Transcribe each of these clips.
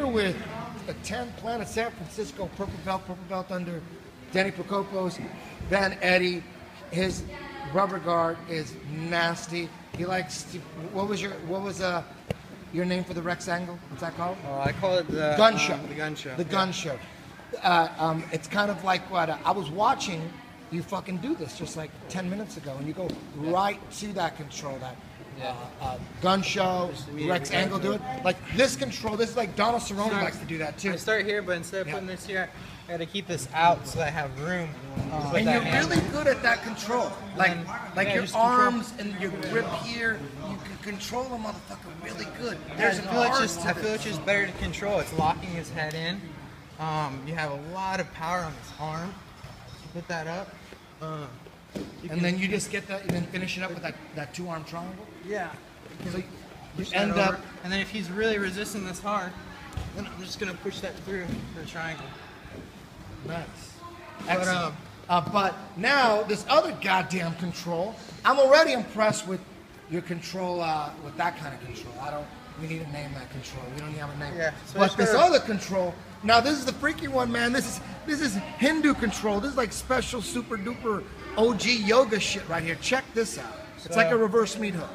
here with a 10 Planet San Francisco purple belt under Denny Procopio's. Van Eddie, his rubber guard is nasty. He likes to, what was your name for the Rex angle? What's that called? I call it the gun show. The gun show. The gun show. It's kind of like what I was watching you fucking do this just like 10 minutes ago, and you go right to that control, that gun show, Rex angle, do it. Like this control, this is like Donald Cerrone likes to do that too. I start here, but instead of putting this here, I gotta keep this out so that I have room. And you're really good at that control. Like your arms and your grip here, you can control a motherfucker really good. There's an art to this. I feel it's just better to control. It's locking his head in. You have a lot of power on this arm. Put that up. And then you just get that, and then finish it up with that two-arm triangle? Yeah. So you end up... And then if he's really resisting this hard, then I'm just going to push that through for the triangle. Nice. Excellent. But now, this other goddamn control, I'm already impressed with your control, with that kind of control. We need to name that control. We don't even have a name. Yeah, so but this other control, now this is the freaky one, man. This is Hindu control. This is like special super duper OG yoga shit right here. Check this out. It's like a reverse meat hook.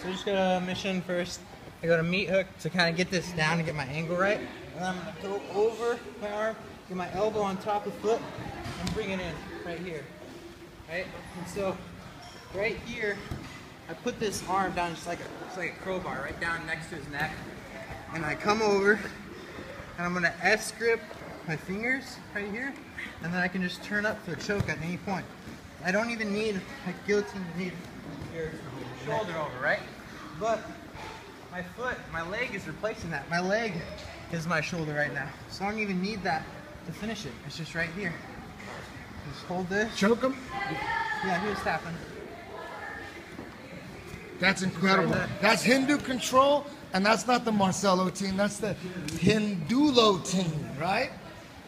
So just go to mission first. I go to meat hook to kind of get this down and get my angle right. And then I'm going to go over my arm, get my elbow on top of the foot, and bring it in right here. Right? And so right here, I put this arm down just like a crowbar right down next to his neck. And I come over, and I'm going to S-grip my fingers right here, and then I can just turn up to a choke at any point. I don't even need a guillotine to need your shoulder over, right? But my foot, my leg is replacing that. My leg is my shoulder right now. So I don't even need that to finish it. It's just right here. Just hold this. Choke him? Yeah, he was tapping. That's incredible. That's Hindu control, and that's not the Marcelo team. That's the Hindulo team, right?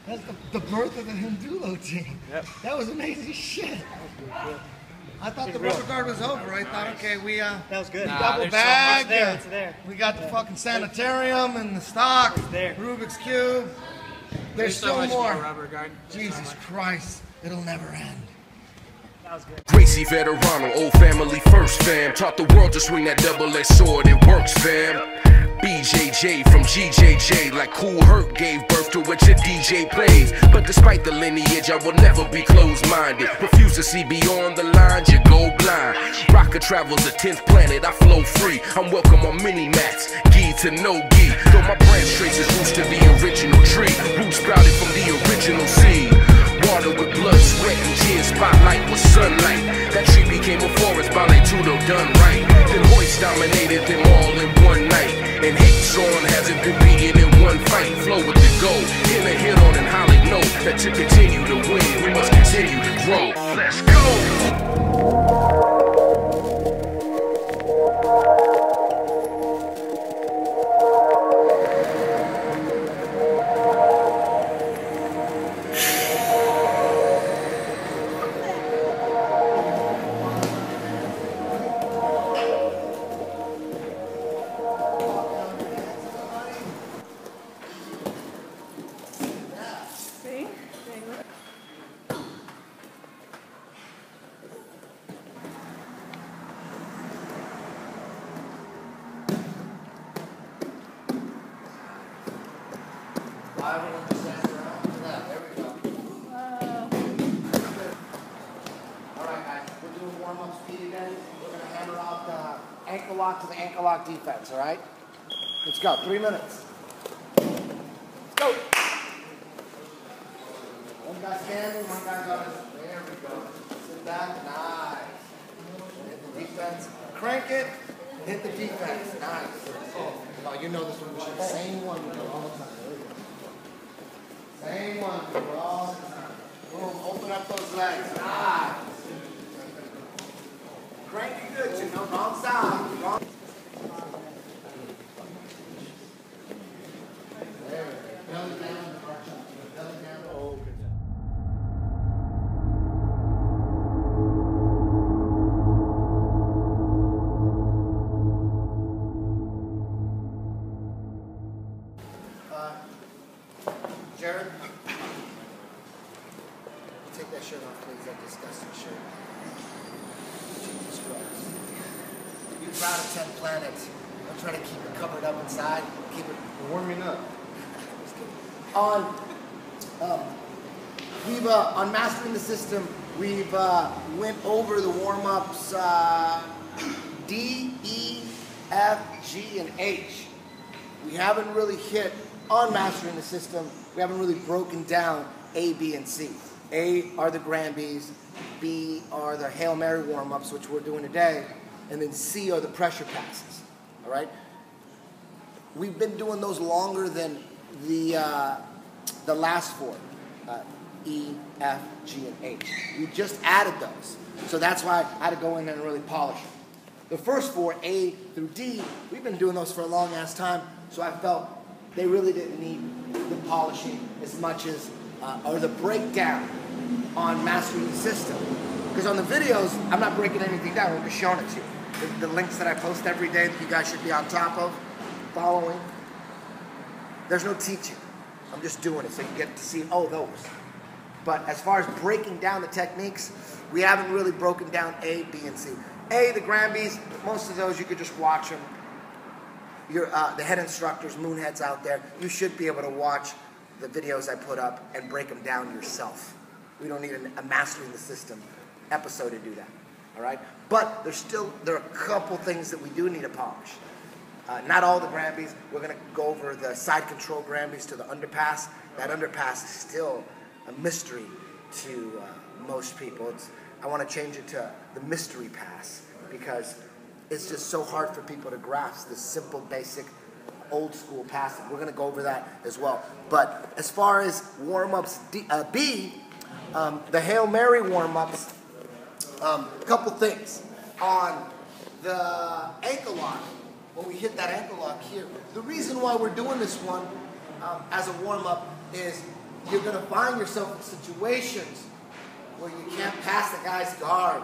That's the birth of the Hindulo team. Yep. That was amazing shit. I thought the rubber guard was over. I thought, okay, we that was good. double bag. So it's there. We got the fucking sanitarium and the stock. It's there. Rubik's cube. There's so still much more. rubber guard. Jesus Christ, it'll never end. That was good. Gracie Veterano, old family first, fam. Taught the world to swing that double-edged sword, it works, fam. BJJ from GJJ, like Cool Herc gave birth to what your DJ plays. But despite the lineage, I will never be closed-minded. Refuse to see beyond the lines, you go blind. Rocker travels the 10th planet, I flow free. I'm welcome on mini-mats, gi to no gi. Though my branch traces roots to the original tree. Roots sprouted from the original seed. Water with blood, sweat, and tears, spotlight with sunlight. That tree became a forest, Ballet Tudo done right. Then Hoist dominated them all in one night. And hate song hasn't been beaten in one fight. Flow with the goal, in a hit on an holly note. That to continue to win, we must continue to grow. Let's go! Everyone just stands around to that. There we go. Alright guys, we're doing warm-up speed again. We're going to hammer out the ankle lock to the ankle lock defense, alright? Let's go. 3 minutes. Let's go. One guy standing, one guy's on his... There we go. Sit back. Nice. Hit the defense. Crank it. Hit the defense. Nice. Oh, you know this one. Same one we do all the time. Same one, bro. Boom, open up those legs. Nice. Crank it good, you know, wrong side. Wrong. There we go. Belly down. Belly down. Oh, good. be proud of 10 planets. Don't try to keep it covered up inside. Keep it warming up. On mastering the system, we've went over the warm-ups D, E, F, G, and H. We haven't really hit on mastering the system. We haven't really broken down A, B, and C. A are the Granbys, B are the Hail Mary warm-ups, which we're doing today, and then C are the pressure passes. All right. We've been doing those longer than the last four. E, F, G, and H. We just added those. So that's why I had to go in there and really polish them. The first four, A through D, we've been doing those for a long ass time, so I felt they really didn't need the polishing as much as, or the breakdown on mastering the system. Because on the videos, I'm not breaking anything down, I'm just showing it to you. The links that I post every day that you guys should be on top of, following. There's no teaching. I'm just doing it so you get to see, oh, those. But as far as breaking down the techniques, we haven't really broken down A, B, and C. A, the Granbys, most of those you could just watch them. The head instructors, moonheads out there, you should be able to watch the videos I put up and break them down yourself. We don't need a mastering the system episode to do that, all right? But there are a couple things that we do need to polish. Not all the Granbys. We're going to go over the side control Granbys to the underpass. That underpass is still a mystery to most people. I want to change it to the mystery pass because it's just so hard for people to grasp this simple, basic, old school passing. We're going to go over that as well. But as far as warm-ups B, the Hail Mary warm-ups, a couple things. On the ankle lock, when we hit that ankle lock here, the reason why we're doing this one as a warm-up is you're going to find yourself in situations where you can't pass the guy's guard.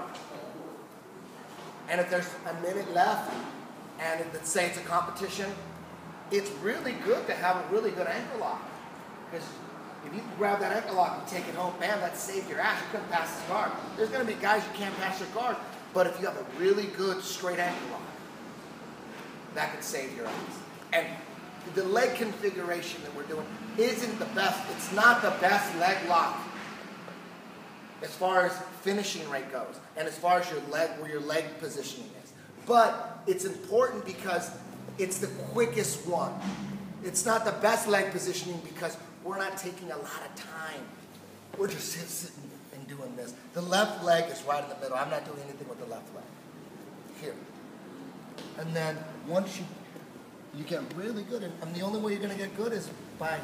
And if there's a minute left, and let's say it's a competition, it's really good to have a really good ankle lock. Because if you can grab that ankle lock and take it home, bam, that saved your ass. You couldn't pass his guard. There's going to be guys you can't pass your guard, but if you have a really good straight ankle lock, that could save your ass. And the leg configuration that we're doing isn't the best. It's not the best leg lock as far as finishing rate goes and as far as your leg, where your leg positioning is. But it's important because it's the quickest one. It's not the best leg positioning because we're not taking a lot of time. We're just sitting and doing this. The left leg is right in the middle. I'm not doing anything with the left leg. Here. And then once you get really good, and the only way you're going to get good is by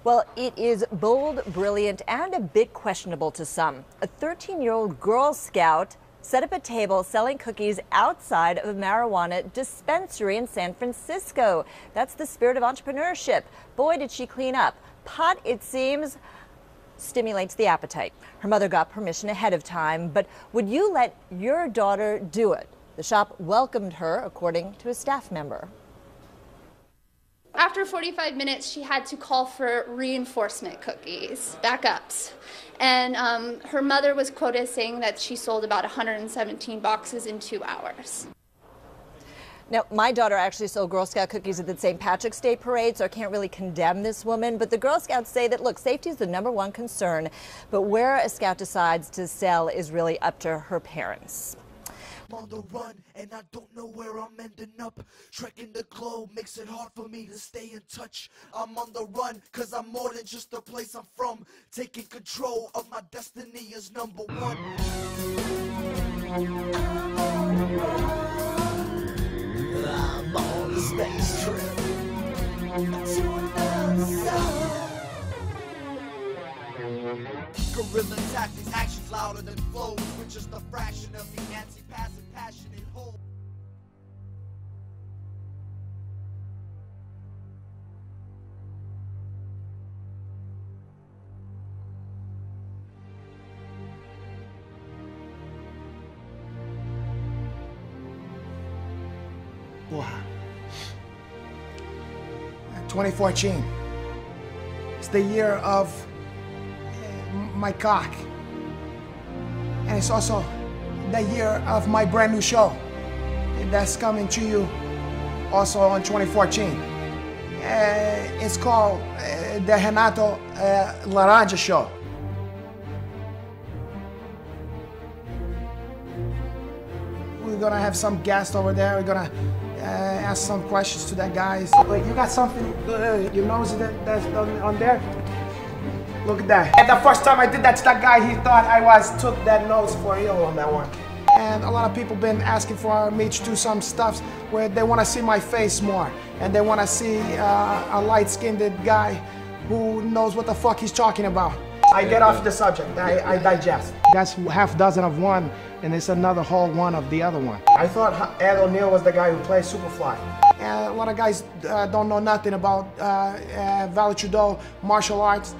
Well, it is bold, brilliant, and a bit questionable to some. A 13-year-old Girl Scout set up a table selling cookies outside of a marijuana dispensary in San Francisco. That's the spirit of entrepreneurship. Boy, did she clean up. Pot, it seems, stimulates the appetite. Her mother got permission ahead of time, but would you let your daughter do it? The shop welcomed her, according to a staff member. After 45 minutes, she had to call for reinforcement cookies, backups. And her mother was quoted as saying that she sold about 117 boxes in 2 hours. Now, my daughter actually sold Girl Scout cookies at the St. Patrick's Day Parade, so I can't really condemn this woman. But the Girl Scouts say that, look, safety is the #1 concern, but where a Scout decides to sell is really up to her parents. I'm on the run and I don't know where I'm ending up. Trekking the globe makes it hard for me to stay in touch. I'm on the run cause I'm more than just the place I'm from. Taking control of my destiny is #1. I'm on a space trip to another side. Guerrilla tactics, actions louder than flows. With just a fraction of the anti-passive passionate whole. Porra. 2014. It's the year of my cock. And it's also the year of my brand new show. And that's coming to you also on 2014. It's called the Renato Laranja Show. We're gonna have some guests over there. We're gonna ask some questions to that guys. Wait, you got something, you notice that's on there? Look at that. And the first time I did that to that guy, he thought I took that nose for real on that one. And a lot of people been asking for me to do some stuff where they want to see my face more. And they want to see a light-skinned guy who knows what the fuck he's talking about. I get off the subject, I digest. That's half dozen of one, and it's another whole one of the other one. I thought Ed O'Neill was the guy who plays Superfly. And a lot of guys don't know nothing about Vale Tudo, martial arts.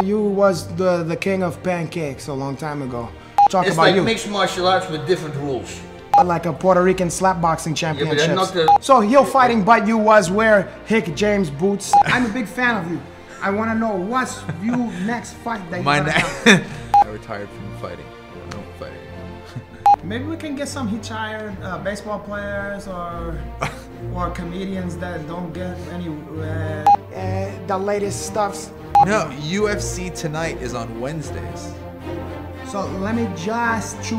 You was the king of pancakes a long time ago. Talk it's about like you. mixed martial arts with different rules. Like a Puerto Rican slapboxing championship. Yeah, but not So heel fighting, but you was wear Hick James boots. I'm a big fan of you. I want to know what's your next fight that you're gonna have. I retired from fighting. I don't fight anymore. Maybe we can get some retired baseball players or comedians that don't get any the latest stuffs. No, UFC Tonight is on Wednesdays. So let me just to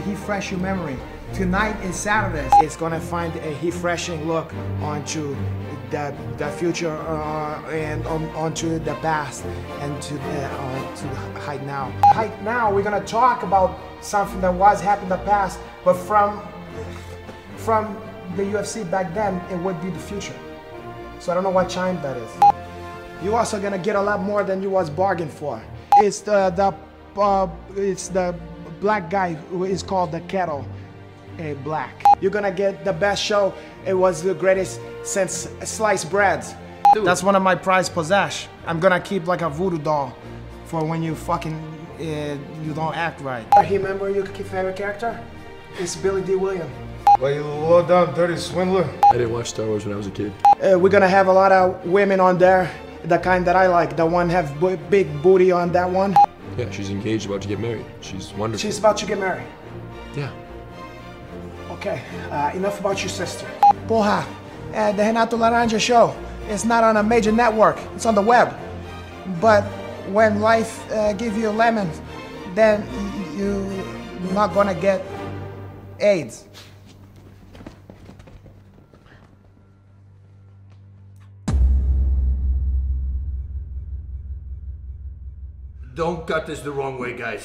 refresh your memory. Tonight is Saturday. It's gonna find a refreshing look onto the future and onto the past and to the height now. Height now, we're gonna talk about something that was happening in the past, but from the UFC back then, it would be the future. So I don't know what time that is. You're also gonna get a lot more than you was bargained for. It's the black guy who is called the Kettle Black. You're gonna get the best show. It was the greatest since sliced breads. Dude. That's one of my prized possessions. I'm gonna keep like a voodoo doll for when you fucking you don't act right. Remember your favorite character? It's Billy D. Williams. Well, you low down dirty swindler. I didn't watch Star Wars when I was a kid. We're gonna have a lot of women on there. The kind that I like. The one have big booty on that one. Yeah, she's engaged, about to get married. She's wonderful. She's about to get married. Yeah. Okay, enough about your sister. Porra, the Renato Laranja Show. It's not on a major network. It's on the web. But when life gives you a lemon, then you're not gonna get AIDS. Don't cut this the wrong way, guys.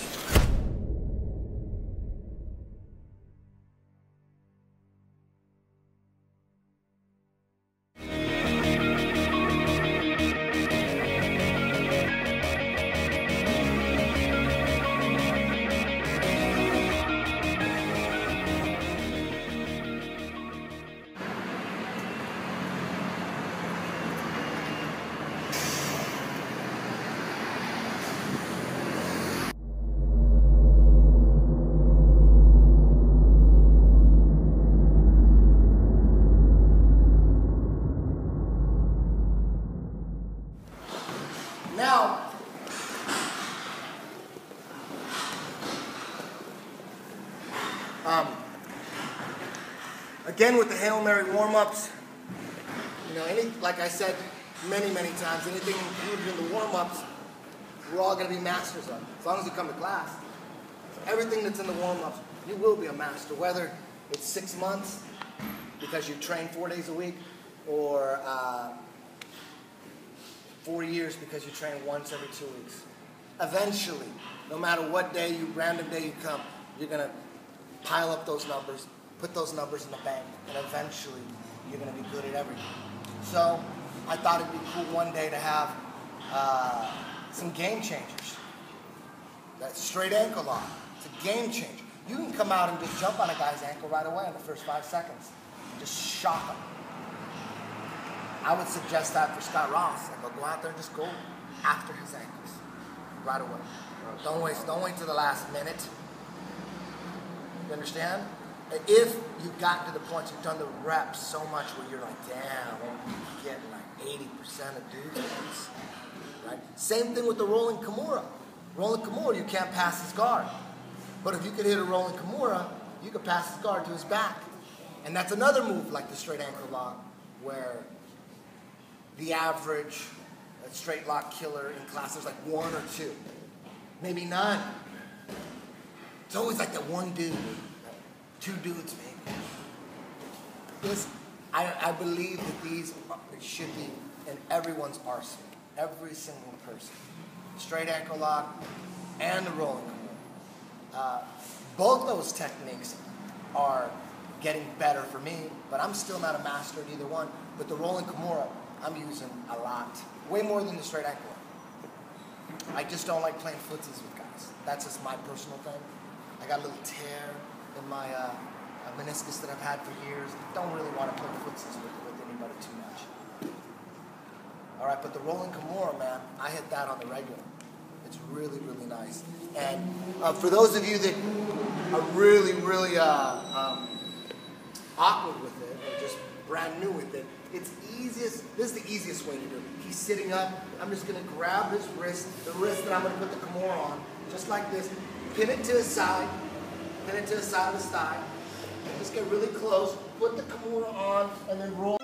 Now, again with the Hail Mary warm-ups, you know, like I said many times, anything included in the warm-ups, we're all going to be masters of. As long as you come to class. So everything that's in the warm-ups, you will be a master, whether it's 6 months because you train 4 days a week, or 4 years because you train once every 2 weeks. Eventually, no matter what random day you come, you're gonna pile up those numbers, put those numbers in the bank, and eventually you're gonna be good at everything. So I thought it'd be cool one day to have some game changers. That straight ankle lock, it's a game changer. You can come out and just jump on a guy's ankle right away in the first 5 seconds. Just shock him. I would suggest that for Scott Ross. Like, go out there and just go after his ankles right away. Don't wait till the last minute. You understand? if you've gotten to the point, you've done the reps so much where you're like, damn, I'm getting like 80% of dudes with this, right? Same thing with the rolling Kimura. Rolling Kimura, you can't pass his guard. But if you could hit a rolling Kimura, you could pass his guard to his back. And that's another move like the straight ankle lock, where the average straight lock killer in class, there's like 1 or 2, maybe none. It's always like that one dude, 2 dudes maybe. This, I believe that these should be in everyone's arsenal, every single person. Straight ankle lock and the rolling Kimura. Both those techniques are getting better for me, but I'm still not a master at either one. But the rolling Kimura, I'm using a lot. Way more than the straight ankle. I just don't like playing footsies with guys. That's just my personal thing. I got a little tear in my meniscus that I've had for years. Don't really want to play footsies with anybody too much. All right, but the rolling Kimura, man, I hit that on the regular. It's really, really nice. And for those of you that are really, really awkward with it, or just brand new with it, it's easiest, this is the easiest way to do it. He's sitting up, I'm just gonna grab his wrist, the wrist that I'm gonna put the Kimura on, just like this, pin it to his side, pin it to the side of his thigh, and just get really close, put the Kimura on, and then roll.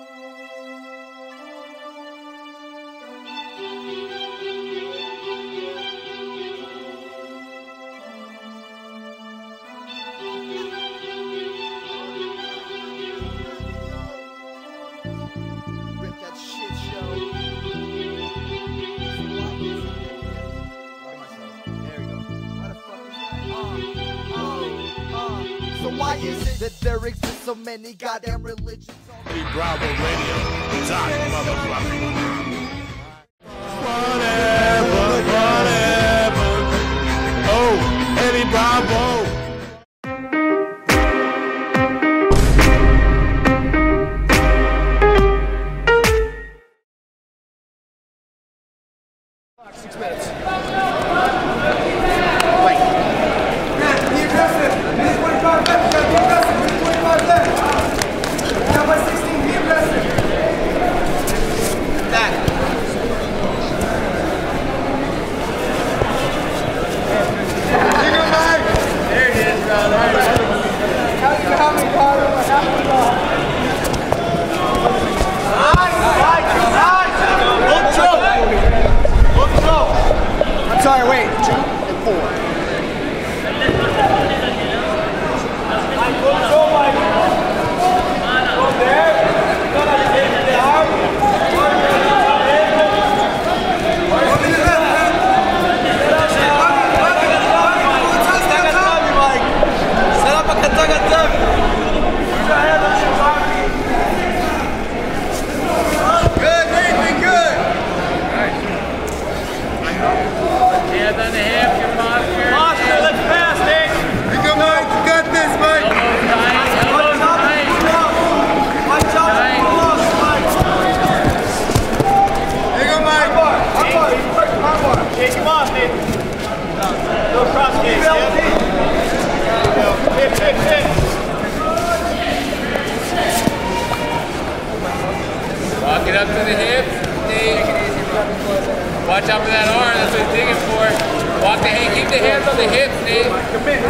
So why is it that there exist so many goddamn religions? Bravo Radio, dot motherfucking. Whatever. Oh, Eddie Bravo. Sorry, wait, 2 and 4. Walk it up to the hips. Watch out for that arm. That's what he's digging for. Walk the hand. Keep the hands on the hips, Nate. Commit to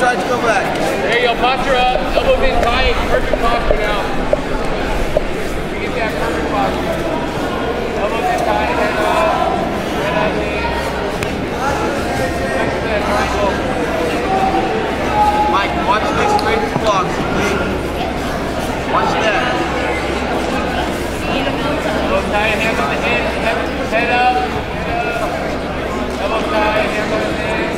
try to go back. There you go, posture up, elbows in tight, perfect posture now. You get that perfect posture. Elbows in tight, head up, in. Back to that triangle. Mike, watch this straight blocks. Watch that. Elbows tight, hands on the head, head up, elbows tight, hands on the head.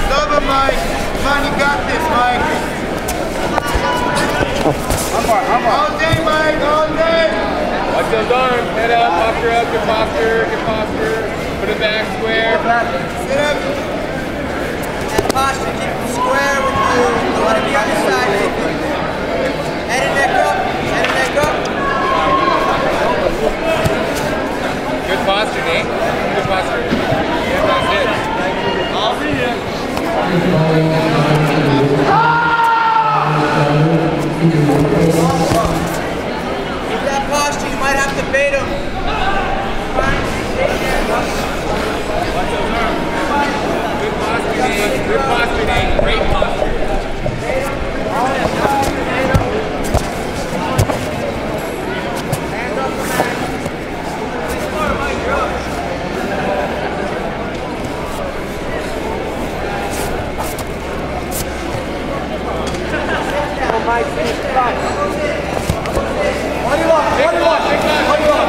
Over, Mike. Come on, you got this, Mike. All day, Mike. All day. Watch those arms. Head up, posture up, good posture, good posture. Put it back square. Sit up. And posture, keep it square with you. You want to be on the side. Head and neck up. Head and neck up. Good posture, Nate. Good posture. Yeah, that's it. I'll see you. Keep that posture, you might have to bait him. Good posture, Nate. Good posture, Nate. Great posture. Mike, finish the fight. What do you want? What do you want? What do you want?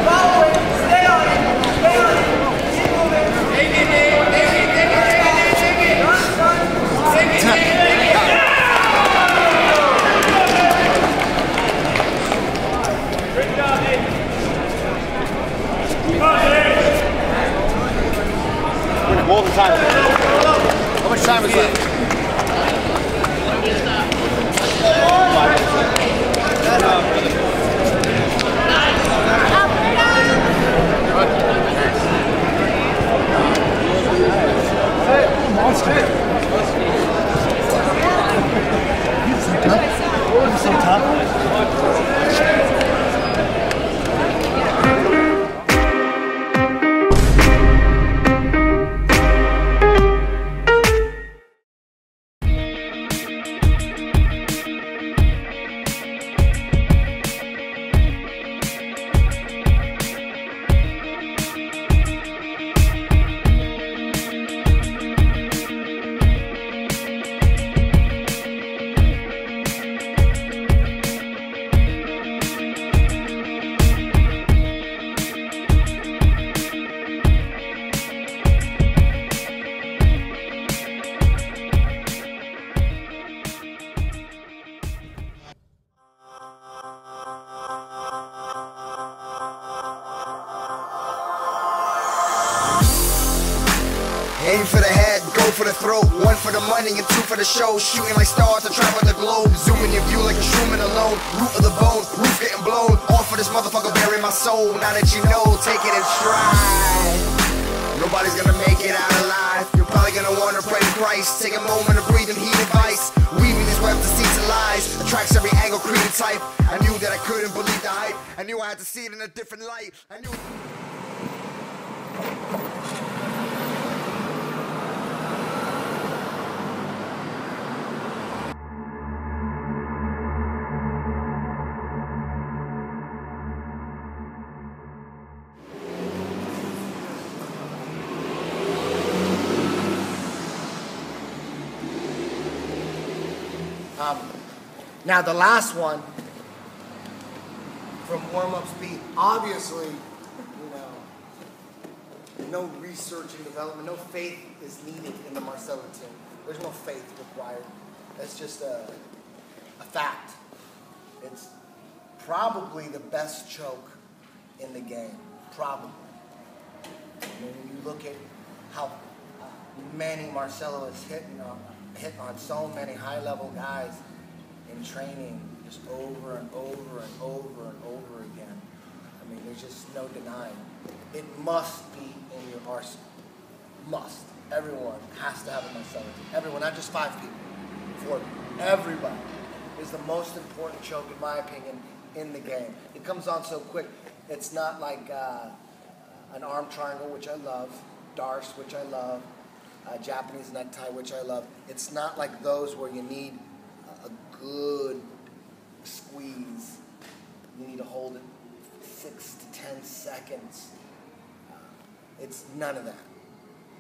Follow it. Stay on it. Stay on it. Keep moving. Take it, Nate. Take it, take it, take it, take it. Take it, take it, take it. Great job, Nate. More than time. How much time is left? Monster. He's so tough. Aim for the head, go for the throat. One for the money and two for the show. Shooting like stars to travel the globe. Zooming your view like a Truman alone. Root of the bone, roof getting blown. Off for this motherfucker, bury my soul. Now that you know, take it in stride. Nobody's gonna make it out alive. You're probably gonna wanna pray to Christ. Take a moment to breathe and heed advice. Weaving these webs to seeds of lies. Attracts every angle, creed and type. I knew that I couldn't believe the hype. I knew I had to see it in a different light. I knew. Now the last one from warm-up speed, obviously, no research and development, no faith is needed in the Marcelo team. There's no faith required. That's just a fact. It's probably the best choke in the game, probably. When you look at how many Marcelo has hit on so many high-level guys in training, just over and over and over and over again. I mean, there's just no denying. It must be in your arsenal. Must. everyone has to have a Marcelo team. Everyone, not just 5 people. 4 people. Everybody is the most important choke, in my opinion, in the game. It comes on so quick. It's not like an arm triangle, which I love, darce, which I love, Japanese necktie, which I love. It's not like those where you need a good squeeze. You need to hold it 6 to 10 seconds. It's none of that.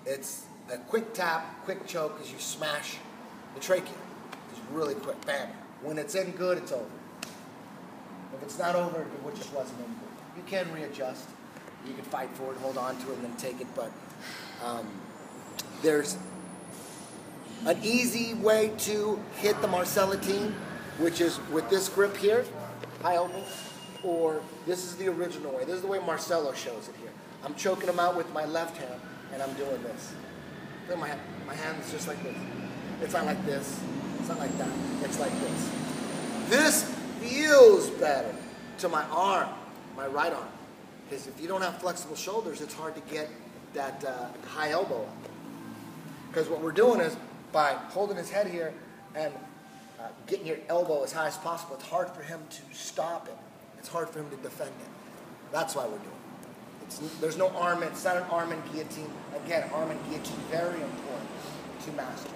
It's a quick tap, quick choke as you smash the trachea. It's really quick, bam. When it's in good, it's over. If it's not over, it just wasn't in good. You can readjust. You can fight for it, hold on to it, and then take it. But there's an easy way to hit the Marcellatine, which is with this grip here, high elbow, or this is the original way. This is the way Marcelo shows it here. I'm choking him out with my left hand, and I'm doing this. Look at my hand is just like this. It's not like this. It's not like that. It's like this. This feels better to my arm, my right arm. Because if you don't have flexible shoulders, it's hard to get that high elbow up. Because what we're doing is, by holding his head here and getting your elbow as high as possible, it's hard for him to stop it. It's hard for him to defend it. That's why we're doing it. There's no arm, it's not an arm and guillotine. Again, arm and guillotine, very important to master.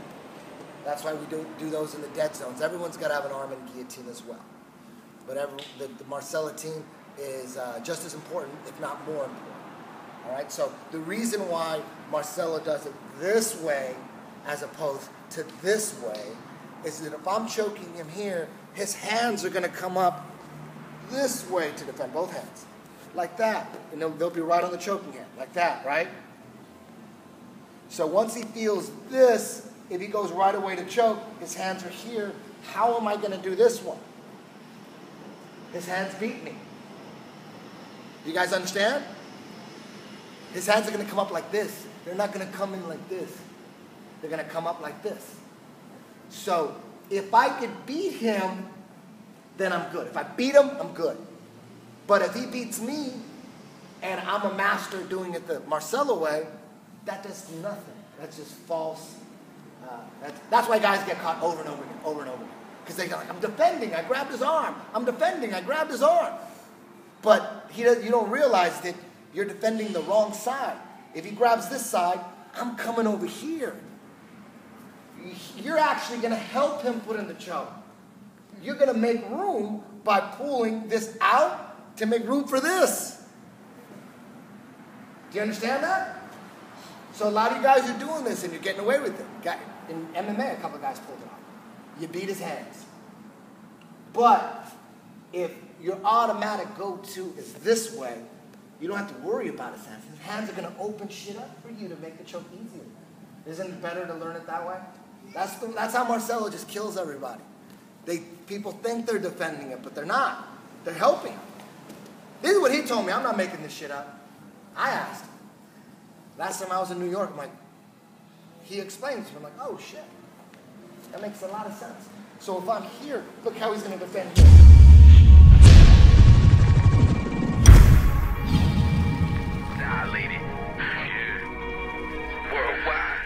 That's why we do those in the dead zones. Everyone's got to have an arm and guillotine as well. But the Marcellatine is just as important, if not more important. All right, so the reason why Marcelo does it this way as opposed to this way is that if I'm choking him here, his hands are going to come up this way to defend, both hands, like that. And they'll be right on the choking hand, like that, right? So once he feels this, if he goes right away to choke, his hands are here. How am I going to do this one? His hands beat me. You guys understand? His hands are going to come up like this. They're not going to come in like this. They're going to come up like this. So if I could beat him, then I'm good. If I beat him, I'm good. But if he beats me, and I'm a master doing it the Marcelo way, that does nothing. That's just false. That's why guys get caught over and over again, over and over again. Because they go like, I'm defending, I grabbed his arm. I'm defending, I grabbed his arm. But you don't realize that you're defending the wrong side. If he grabs this side, I'm coming over here. You're actually going to help him put in the choke. You're going to make room by pulling this out to make room for this. Do you understand that? So a lot of you guys are doing this and you're getting away with it. In MMA, a couple of guys pulled it off. You beat his hands. But if your automatic go-to is this way, you don't have to worry about his hands. His hands are going to open shit up for you to make the choke easier. Isn't it better to learn it that way? That's how Marcelo just kills everybody. People think they're defending it, but they're not. They're helping. This is what he told me. I'm not making this shit up. I asked him. Last time I was in New York, I'm like, he explains to me. I'm like, oh shit. That makes a lot of sense. So if I'm here, look how he's going to defend here. Nah, lady. Yeah. Worldwide.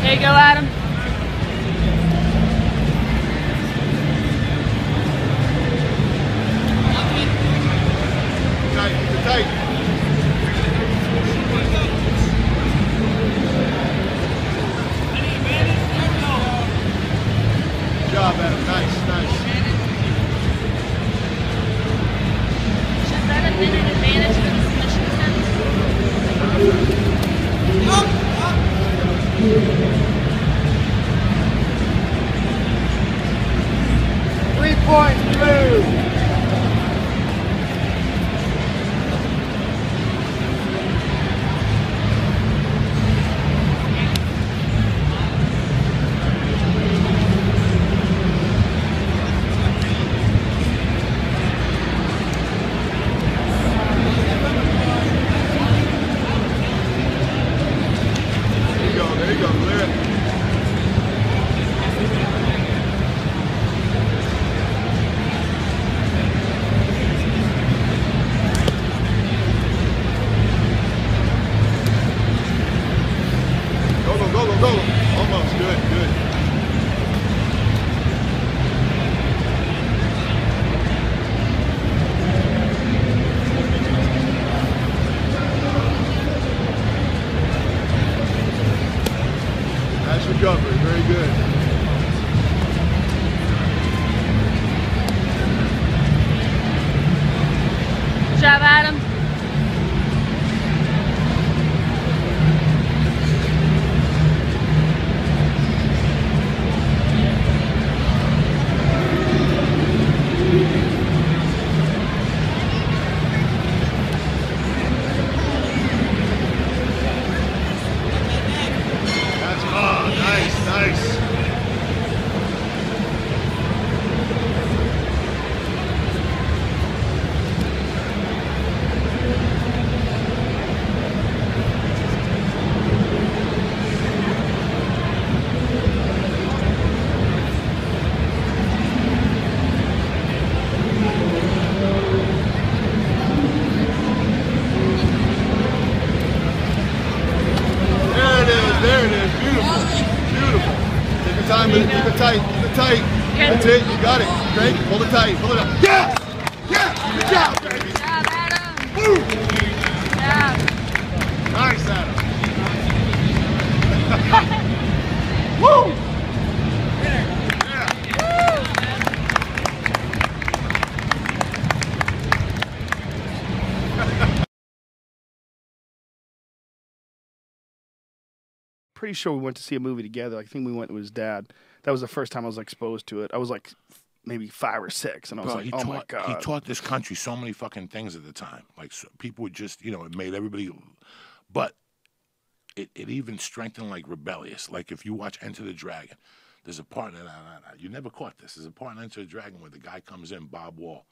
There you go, Adam. Tight. Good job, Adam. Nice. Should that have been an advantage for the submission attempt? 3 points, blue. Good job, Adam. Nice. There it is. Beautiful. Take your time with it. Keep it tight. That's it. You got it. Great. Hold it tight. Hold it up. Yes! Yes! Good job, baby. Good job, Adam. Woo! Good job. Nice, Adam. Woo! Pretty sure we went to see a movie together. I think we went with his dad. That was the first time I was exposed to it. I was like maybe 5 or 6, and I was like, oh my God. He taught this country so many fucking things at the time. Like, so people would just, you know, it made everybody, but it even strengthened, like, rebellious. Like, if you watch Enter the Dragon, there's a part, you never caught this. There's a part in Enter the Dragon where the guy comes in, Bob Wall,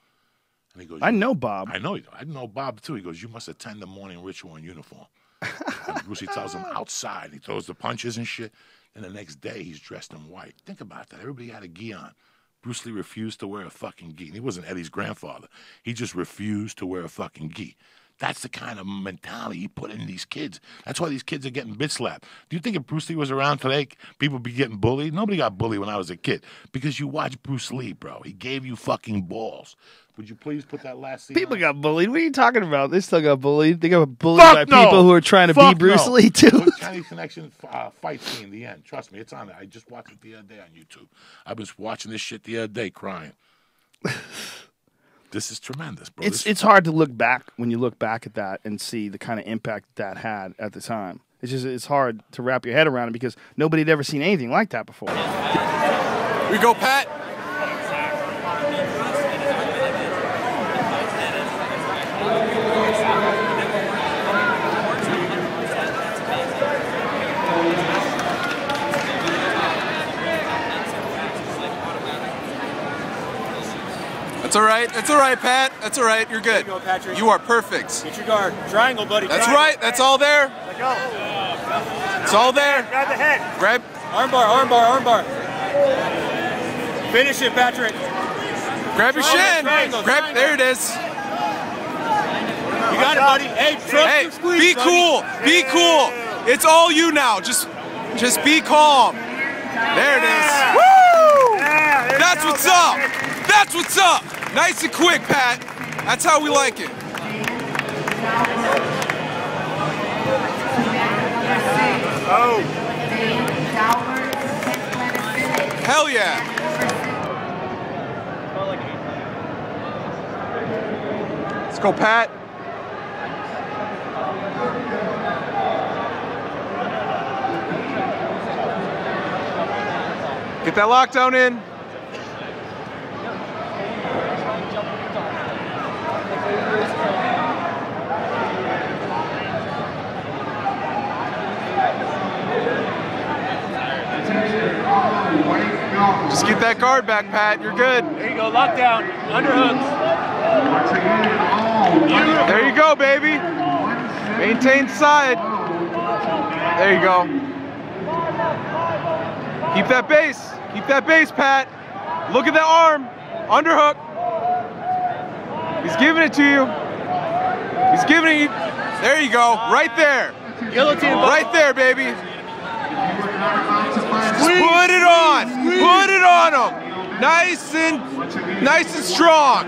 and he goes, I know Bob. I know you do. I know Bob, too. He goes, you must attend the morning ritual in uniform. And Bruce Lee tells him outside. He throws the punches and shit. And the next day, he's dressed in white. Think about that. Everybody had a gi on. Bruce Lee refused to wear a fucking gi. And he wasn't Eddie's grandfather. He just refused to wear a fucking gi. That's the kind of mentality he put in these kids. That's why these kids are getting bitch slapped. Do you think if Bruce Lee was around today, people would be getting bullied? Nobody got bullied when I was a kid. Because you watch Bruce Lee, bro. He gave you fucking balls. Would you please put that last scene People on? got bullied. What are you talking about? They still got bullied. They got bullied by people who are trying to be Bruce Lee, too. Put Chinese Connection fight scene, the end. Trust me, it's on there. I just watched it the other day on YouTube. I was watching this shit the other day crying. This is tremendous, bro. It's hard to look back when you look back at that and see the kind of impact that had at the time. It's hard to wrap your head around it because nobody had ever seen anything like that before. We go, Pat. That's all right, Pat. That's all right. You're good. There you go, Patrick. You are perfect. Get your guard. Triangle, buddy. That's Triangle. right. That's all there. Let go. It's all there. Grab the head. Grab. Armbar. Finish it, Patrick. Grab your shin. Grab. There it is. You got it, buddy. Hey, trust your squeeze, be buddy. cool. Be cool. It's all you now. Just be calm. There it is. Woo! That's what's up. That's what's up. Nice and quick, Pat. That's how we like it. Oh. Hell yeah. Let's go, Pat. Get that lockdown in. Just get that guard back, Pat. You're good. There you go. Lockdown. Underhooks. There you go, baby. Maintain side. There you go. Keep that base. Keep that base, Pat. Look at that arm. Underhook. He's giving it to you. He's giving it. There you go. Right there. Guillotine. Right there, baby. Put it on. Put it on him. Nice and strong.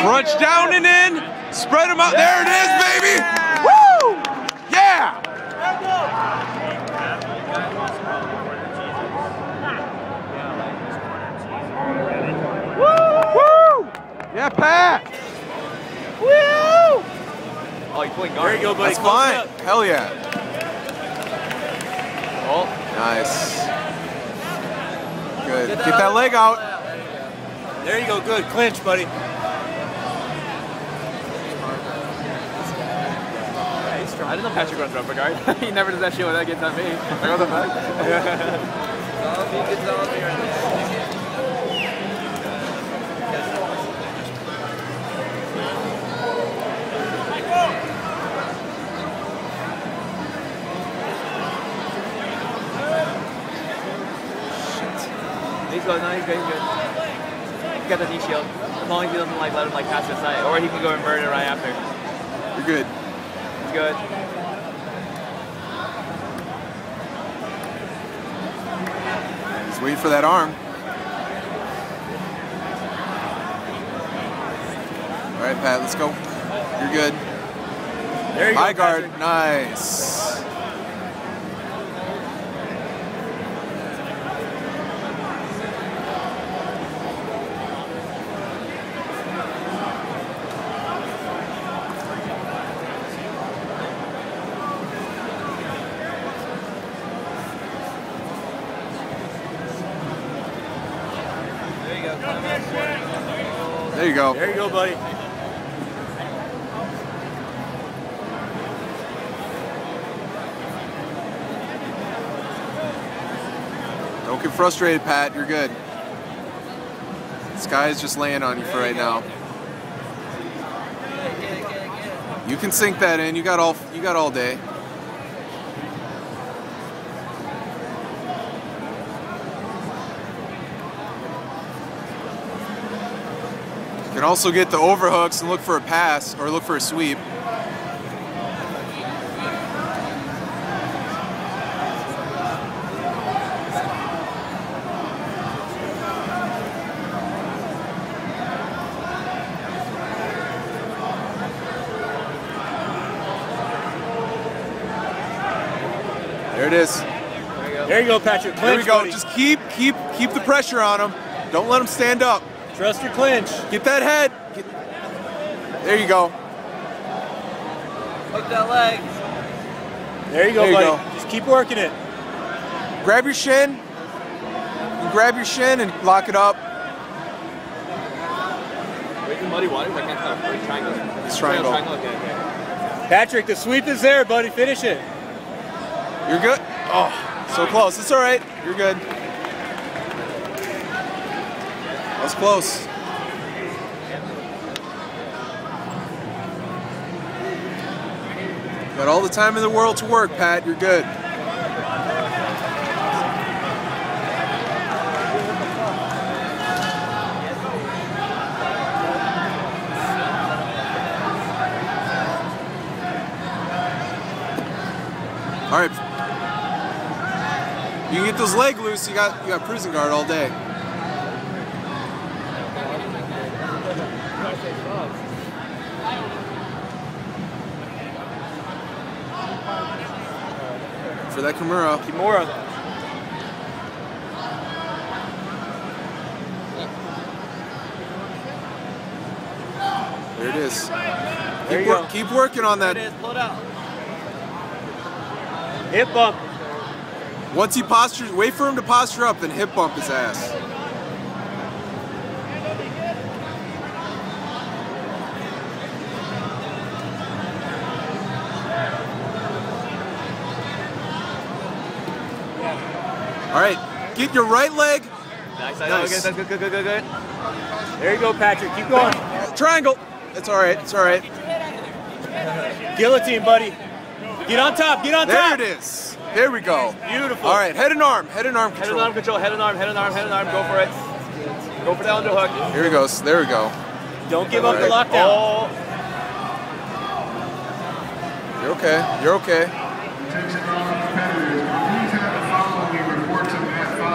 Crunch down and in. Spread them out. There it is, baby. Woo! Yeah. Woo! Yeah, Pat. Woo! Oh, you're pulling guard. There you go, buddy. That's fine. Hell yeah. Oh. Nice. Good. Get that leg out. There you go. Good. Clinch, buddy. I didn't know Patrick runs upper guard. He never does that shit when that gets on me. I go the back. He's good. No, he's good. He's good. He's got the knee shield. As long as he doesn't like let him like pass his side, or he can go invert it right after. You're good. He's good. Just wait for that arm. All right, Pat, let's go. You're good. There you go. High guard. Nice. There you go. There you go, buddy. Don't get frustrated, Pat. You're good. The sky is just laying on you for right now. You can sink that in. You got all day. You can also get the overhooks and look for a pass or look for a sweep. There it is. There you go, Patrick. Clinch, There we go. buddy. Just keep the pressure on him. Don't let him stand up. Trust your clinch. Get that head. There you go. Hook that leg. There you go, There you buddy. go. Just keep working it. Grab your shin. You grab your shin and lock it up. Wait, in muddy waters? I can't tell. Wait, triangle. It's triangle. Okay, okay. Patrick, the sweep is there, buddy. Finish it. You're good. Oh, so close. It's all right. You're good. That's close. Got all the time in the world to work, Pat. You're good. All right. You can get those legs loose. You got cruising guard all day. For that Kimura. Kimura. There it is. There you go. Keep working on that. There it is. Pull it out. Hip bump. Once he postures, wait for him to posture up, then hip bump his ass. All right, get your right leg. Nice. Nice. Good. There you go, Patrick. Keep going. Triangle. It's all right. It's all right. Guillotine, buddy. Get on top. Get on top. There it is. There we go. Beautiful. All right, head and arm control. Head and arm control. Head and arm. Go for it. Go for the underhook. Here he goes. There we go. Don't give up the lockdown. Oh. You're okay. You're okay.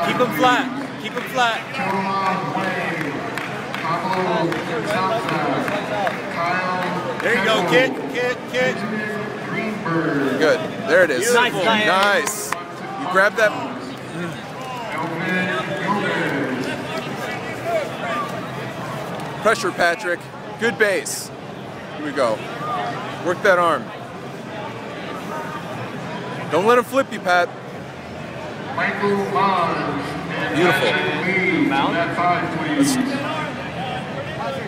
Keep him flat. Keep him flat. There you go. Kick. Good. There it is. Nice. You grab that. Pressure, Patrick. Good base. Here we go. Work that arm. Don't let him flip you, Pat. Beautiful.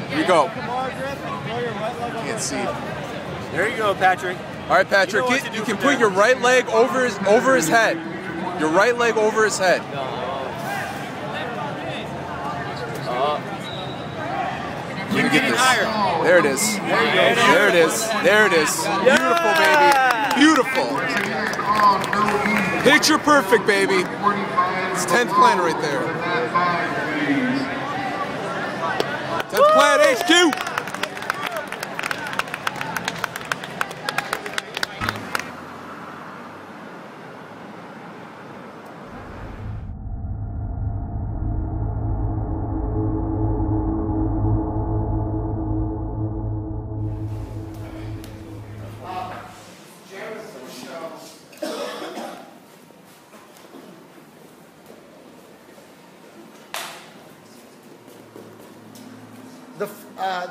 Here you go. Can't see. There you go, Patrick. All right, Patrick. You can put your right leg over his head. Your right leg over his head. You can get this. There it is. There it is. There it is. Beautiful, baby. Beautiful. Picture perfect, baby. It's 10th plan right there. 10th plan HQ.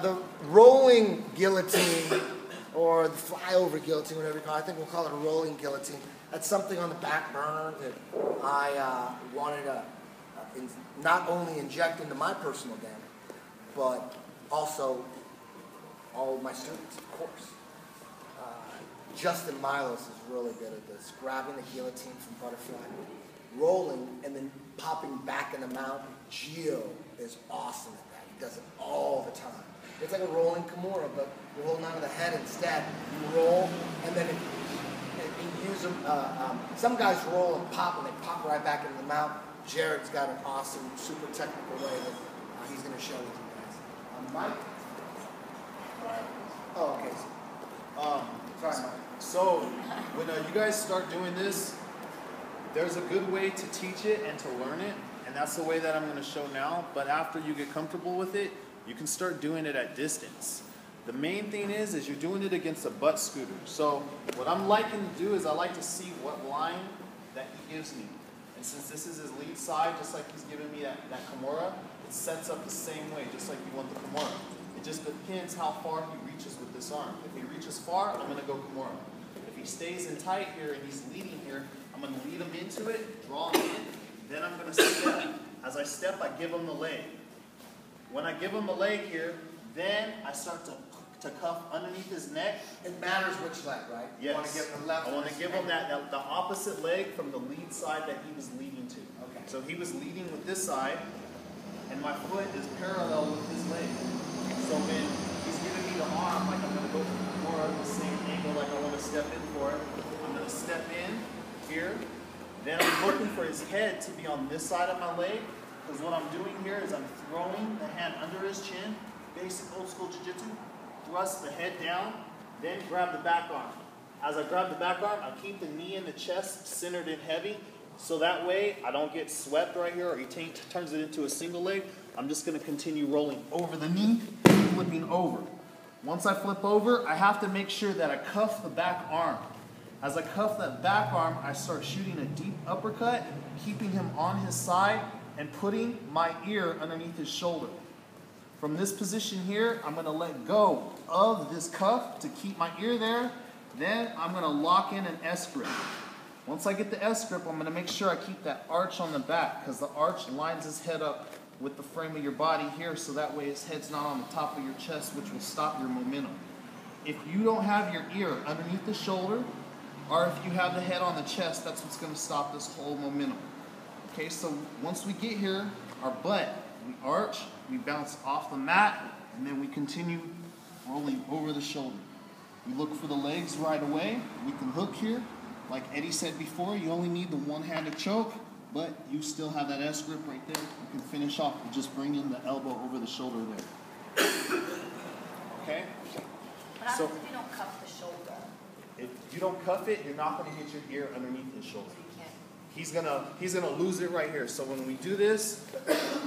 The rolling guillotine, or the flyover guillotine, whatever you call it. I think we'll call it a rolling guillotine. That's something on the back burner that I wanted to not only inject into my personal game, but also all of my students, of course. Justin Milos is really good at this, grabbing the guillotine from butterfly, rolling, and then popping back in the mount. Gio is awesome at that. He does it all the time. It's like a rolling Kimura, but you're holding onto the head instead. You roll, and then you use them. Some guys roll and pop, and they pop right back into the mount. Jared's got an awesome, super technical way that he's going to show with you guys. Mike? Oh, okay. Sorry, Mike. So, when you guys start doing this, there's a good way to teach it and to learn it, and that's the way that I'm going to show now. But after you get comfortable with it, you can start doing it at distance. The main thing is you're doing it against a butt scooter. So what I'm liking to do is I like to see what line that he gives me. And since this is his lead side, just like he's giving me that Kimura, it sets up the same way, just like you want the Kimura. It just depends how far he reaches with this arm. If he reaches far, I'm going to go Kimura. If he stays in tight here and he's leading here, I'm going to lead him into it, draw him in, then I'm going to step. As I step, I give him the leg. When I give him the leg here, then I start to cuff underneath his neck. It matters which leg, right? Yes. You want to give him the left. I want to give him the opposite leg from the lead side that he was leading to. Okay. So he was leading with this side, and my foot is parallel with his leg. So when he's giving me the arm, like I'm going to go more of the same angle like I want to step in for it. I'm going to step in here. Then I'm looking for his head to be on this side of my leg. Because what I'm doing here is I'm throwing the hand under his chin, basic old school jiu-jitsu, thrust the head down, then grab the back arm. As I grab the back arm, I keep the knee in the chest centered in heavy, so that way I don't get swept right here or he turns it into a single leg. I'm just going to continue rolling over the knee, flipping over. Once I flip over, I have to make sure that I cuff the back arm. As I cuff that back arm, I start shooting a deep uppercut, keeping him on his side, and putting my ear underneath his shoulder. From this position here, I'm going to let go of this cuff to keep my ear there. Then I'm going to lock in an S grip. Once I get the S grip, I'm going to make sure I keep that arch on the back, because the arch lines his head up with the frame of your body here, so that way his head's not on the top of your chest, which will stop your momentum. If you don't have your ear underneath the shoulder, or if you have the head on the chest, that's what's going to stop this whole momentum. Okay, so once we get here, our butt, we arch, we bounce off the mat, and then we continue rolling over the shoulder. We look for the legs right away. We can hook here. Like Eddie said before, you only need the one-handed choke, but you still have that S grip right there. You can finish off with just bringing the elbow over the shoulder there. Okay? What happens if you don't cuff the shoulder? If you don't cuff it, you're not going to get your ear underneath his shoulder. He's gonna lose it right here. So when we do this,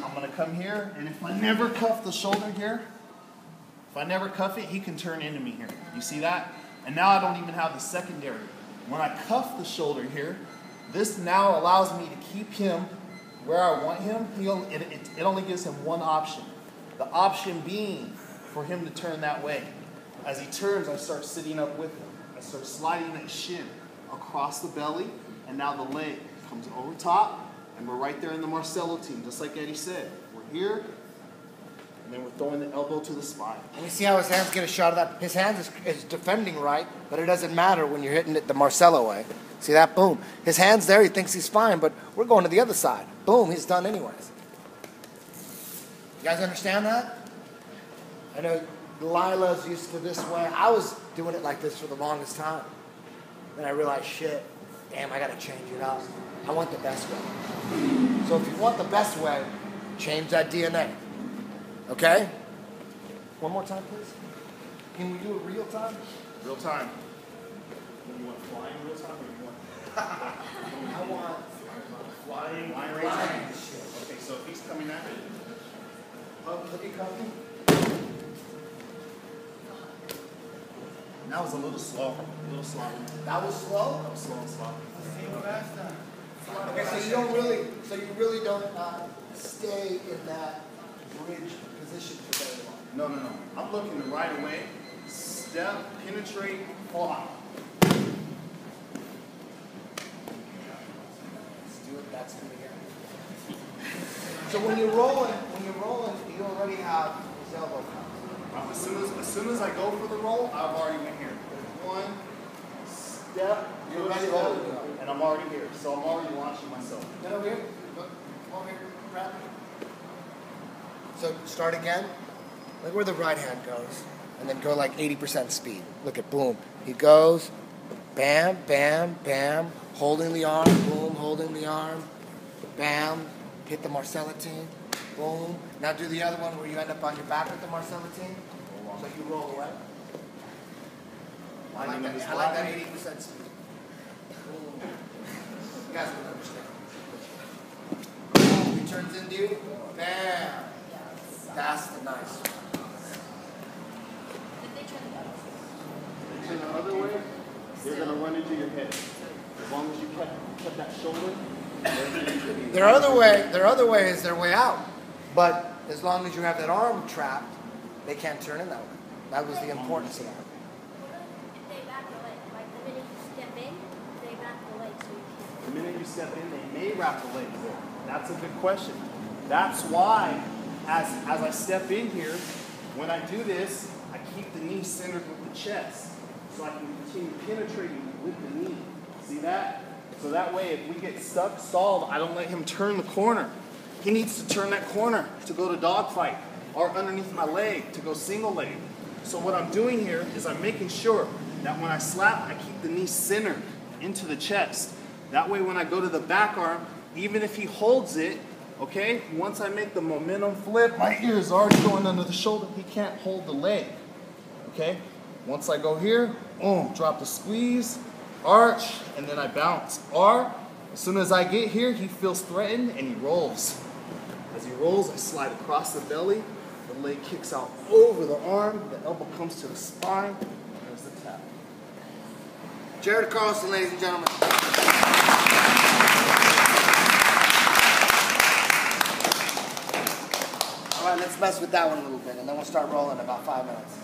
I'm gonna come here, and if I never cuff the shoulder here, if I never cuff it, he can turn into me here. You see that? And now I don't even have the secondary. When I cuff the shoulder here, this now allows me to keep him where I want him. It only gives him one option. The option being for him to turn that way. As he turns, I start sitting up with him. I start sliding that shin across the belly, and now the leg comes over top, and we're right there in the Marcelo team, just like Eddie said. We're here, and then we're throwing the elbow to the spine. And you see how his hands get a shot of that? His hands is defending right, but it doesn't matter when you're hitting it the Marcelo way. See that? Boom. His hand's there, he thinks he's fine, but we're going to the other side. Boom, he's done anyways. You guys understand that? I know Lila's used to this way. I was doing it like this for the longest time. Then I realized, shit, damn, I gotta change it up. I want the best way. So if you want the best way, change that DNA. Okay? One more time, please. Can we do it real time? Real time. You want flying real time, or you want? I want Flying real time. Okay, so if he's coming at me, look at coming. that was a little slow. A little slow. That was slow? That was slow and slow. Okay, so you really don't stay in that bridge position for very long. No. I'm looking to right away, step, penetrate, fly. Let's do it. That's good again. So when you're rolling, you already have his elbow cut. As soon as I go for the roll, I've already been here. One step, You're ready to roll, go. and I'm already here. So I'm already launching myself. Get over here. Look. Come over here. Grab. So start again. Look where the right hand goes. And then go like 80% speed. Look at boom. He goes. Bam, bam, bam. Holding the arm. Boom, holding the arm. Bam. Hit the Marcellitine. Boom. Now do the other one where you end up on your back with the Marcellitine. So you roll away. I like that 80% speed. Boom. You guys don't understand. Boom. He turns into you. Bam. That's the nice one. Turn the other way, they're going to run into your head. As long as you kept that shoulder. Their other way is their way out. But as long as you have that arm trapped, they can't turn in that way. That was the importance of that. The minute you step in, they may wrap the legs there. That's a good question. That's why, as I step in here, when I do this, I keep the knee centered with the chest. So I can continue penetrating with the knee. See that? So that way, if we get stuck, stalled, I don't let him turn the corner. He needs to turn that corner to go to dogfight, or underneath my leg to go single leg. So what I'm doing here is I'm making sure that when I slap, I keep the knee centered into the chest. That way when I go to the back arm, even if he holds it, okay, once I make the momentum flip, my ear is already going under the shoulder. He can't hold the leg, okay? Once I go here, boom, drop the squeeze, arch, and then I bounce. Or, as soon as I get here, he feels threatened and he rolls. As he rolls, I slide across the belly, the leg kicks out over the arm, the elbow comes to the spine, and there's the tap. Jared Carlsten, ladies and gentlemen. All right, let's mess with that one a little bit, and then we'll start rolling in about 5 minutes.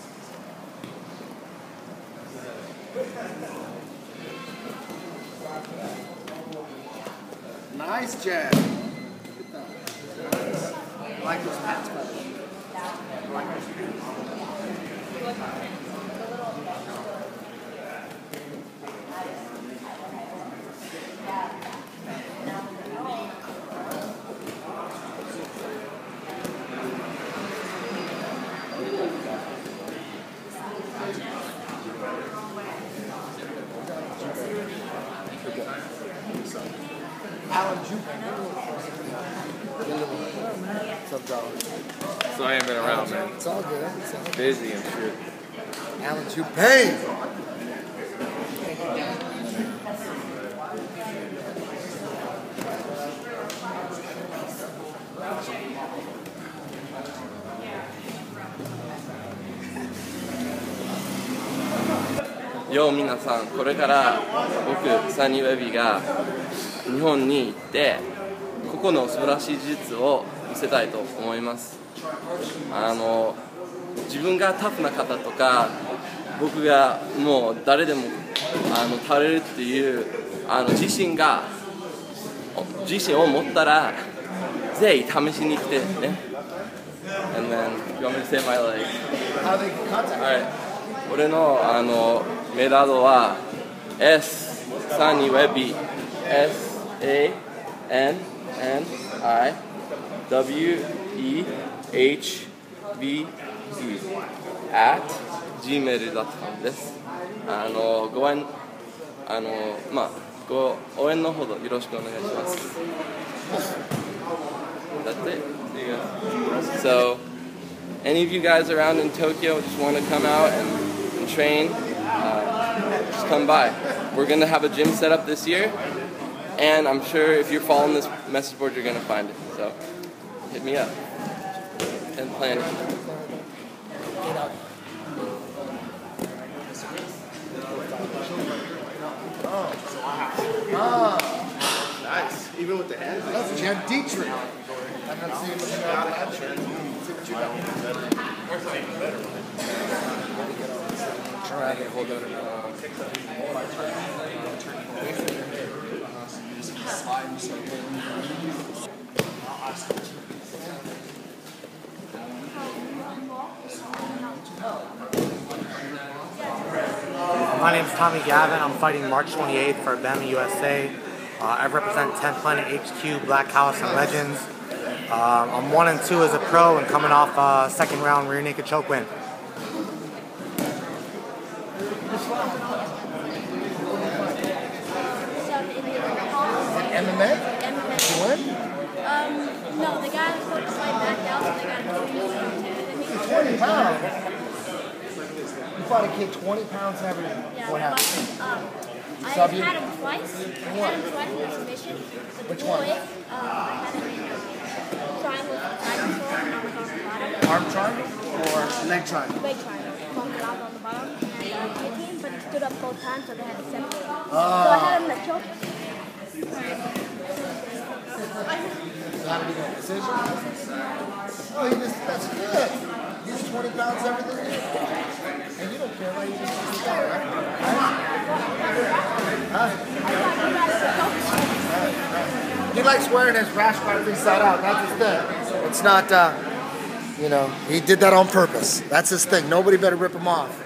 Nice jab. Look at that. I like those pats better. I like those. Alan Jupe. What's up, dog? So I ain't been around, man. It's all good. It's all good. Busy and shit. Alan Jupe.よう皆さん、これから僕サニーウェビーが日本に行ってここの素晴らしい技術を見せたいと思います。自分がタフな方とか僕がもう誰でも倒れるっていう自信を持ったらぜひ試しに来てね。And then you want me to say my like? How they contact? Alright. 俺のメダルは S サニーウェビー SANNIWEBE at gmail.com です。ご応援のほどよろしくお願いします。That's it. There you go. So, any of you guys around in Tokyo just want to come out and train, just come by. We're going to have a gym set up this year, and I'm sure if you're following this message board, you're going to find it. So, hit me up and plan it. Oh, nice. Even with the hands. That's Jim Dietrich. I'm not seeing him without the head shirt. See what you got. Try to hold it. My name is Tommy Gavin. I'm fighting March 28th for BAMA USA. I represent 10th Planet HQ, Black House, and Legends. I'm 1-2 as a pro and coming off a second round rear naked choke win. MMA? You win? No, the guy was supposed to slide back down, so they got 20 pounds? You fought a kid 20 pounds and everything. Yeah, What happened? I had him twice. I had him twice in a submission. Which one? I had him in triangle side control and I was on the bottom. Arm triangle or leg triangle? Leg triangle. Bumped it out on the bottom and guillotine, but it stood up both times, so they had to separate. So I had him in the choke. So how did he go? Decision? Oh, that's good. He's 20 pounds everything. And you don't care, right? You just go, right? He likes wearing his rash guard inside out. That's his thing. It's not, he did that on purpose. That's his thing. Nobody better rip him off.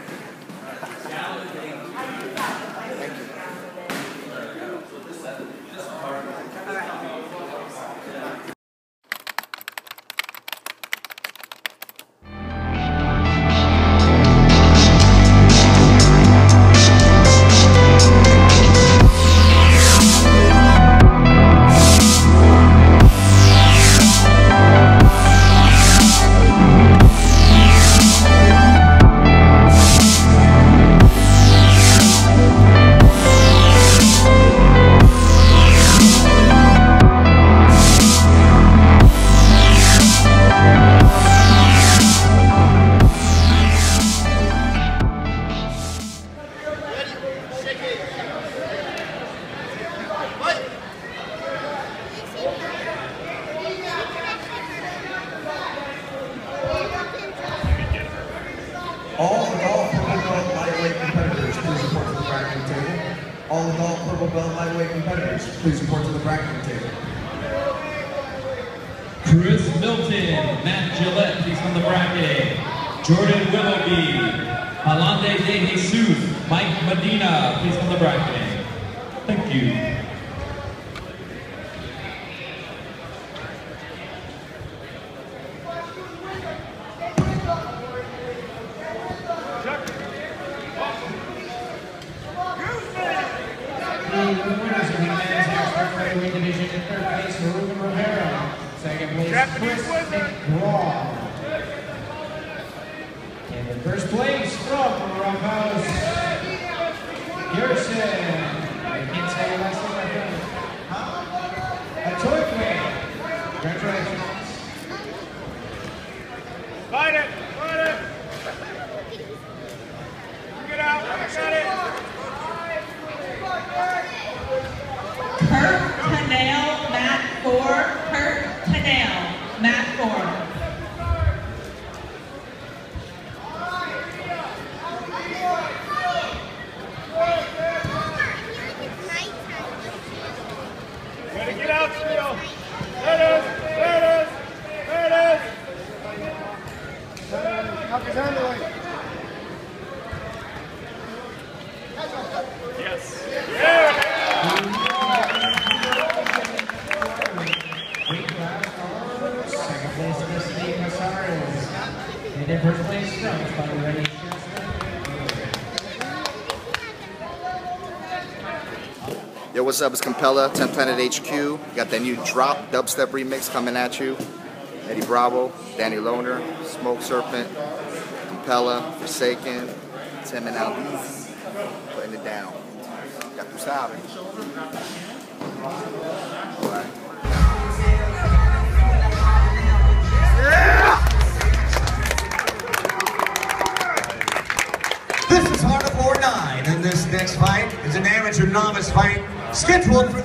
All adult purple belt lightweight competitors, please report to the bracketing table. All adult purple belt lightweight competitors, please report to the bracketing table. Chris Milton, Matt Gillette, please from the bracket. Jordan Willoughby, Alande De Jesus, Mike Medina, please from the bracket. Thank you. The winners of the men's half featherweight division in third place, Ruben Rivera. Second place, Chris McGraw. And in first place from Rough House, Garrison. I can't say your last name, my friend. Atoikwe. Congratulations. Fight it! Fight it! Get out! I got it! Kurt Tanale, Matt 4. Kurt Tanale, Matt 4. Yo, what's up? It's Compella, 10 Planet HQ. Got that new Drop dubstep remix coming at you. Eddie Bravo, Danny Loner, Smoke Serpent, Compella, Forsaken, Tim and Albiz, putting it down. Ya tú sabes. This is Hardcore 9, and this next fight is an amateur novice fight scheduled for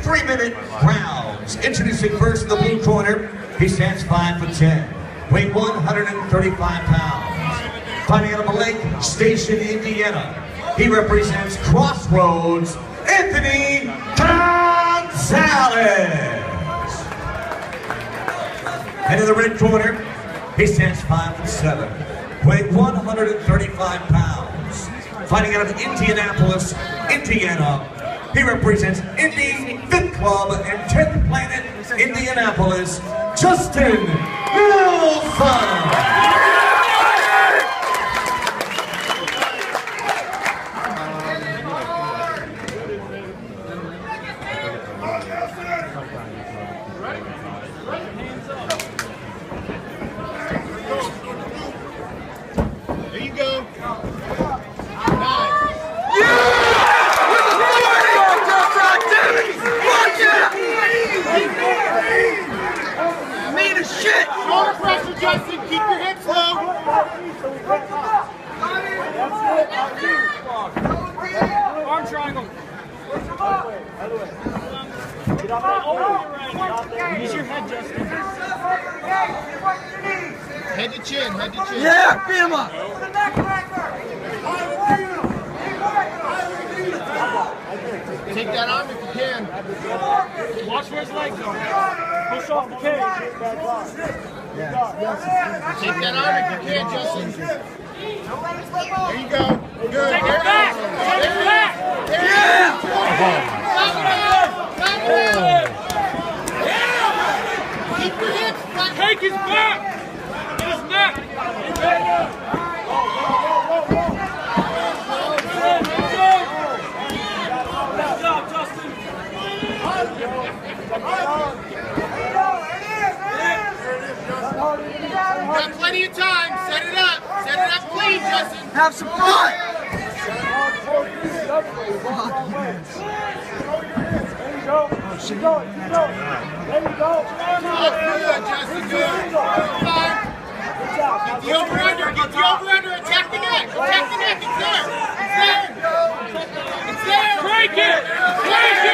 three minute rounds. Introducing first in the blue corner, he stands 5'10", weight 135 pounds. Fighting out of Lake Station, Indiana, he represents Crossroads, Anthony Gonzalez. And in the red corner, he stands 5'7", weight 135 pounds. Fighting out of Indianapolis, Indiana, he represents Indy Fit Club and 10th Planet, Indianapolis, Justin Wilson. There you go. Mean as shit! Shoulder pressure, Justin. Keep your hips low. Arm triangle. Use your head, Justin. Head to chin, head to chin. Yeah, beat him up. Take that arm if you can. Watch where his legs are. Push off the cage. Take that arm if you can, Justin. There you go. Good. Take it back. Take it back. Yeah. Keep your hips back. Take his back. His neck. Good job, Justin. Got plenty of time. Set it up. Set it up clean, Justin. Have some fun. There you go. Good, Justin. Good. Fine. Get the over-under. Get the over-under. Attack the neck. Attack the neck. It's there. It's there. It's there. Break it. Break it.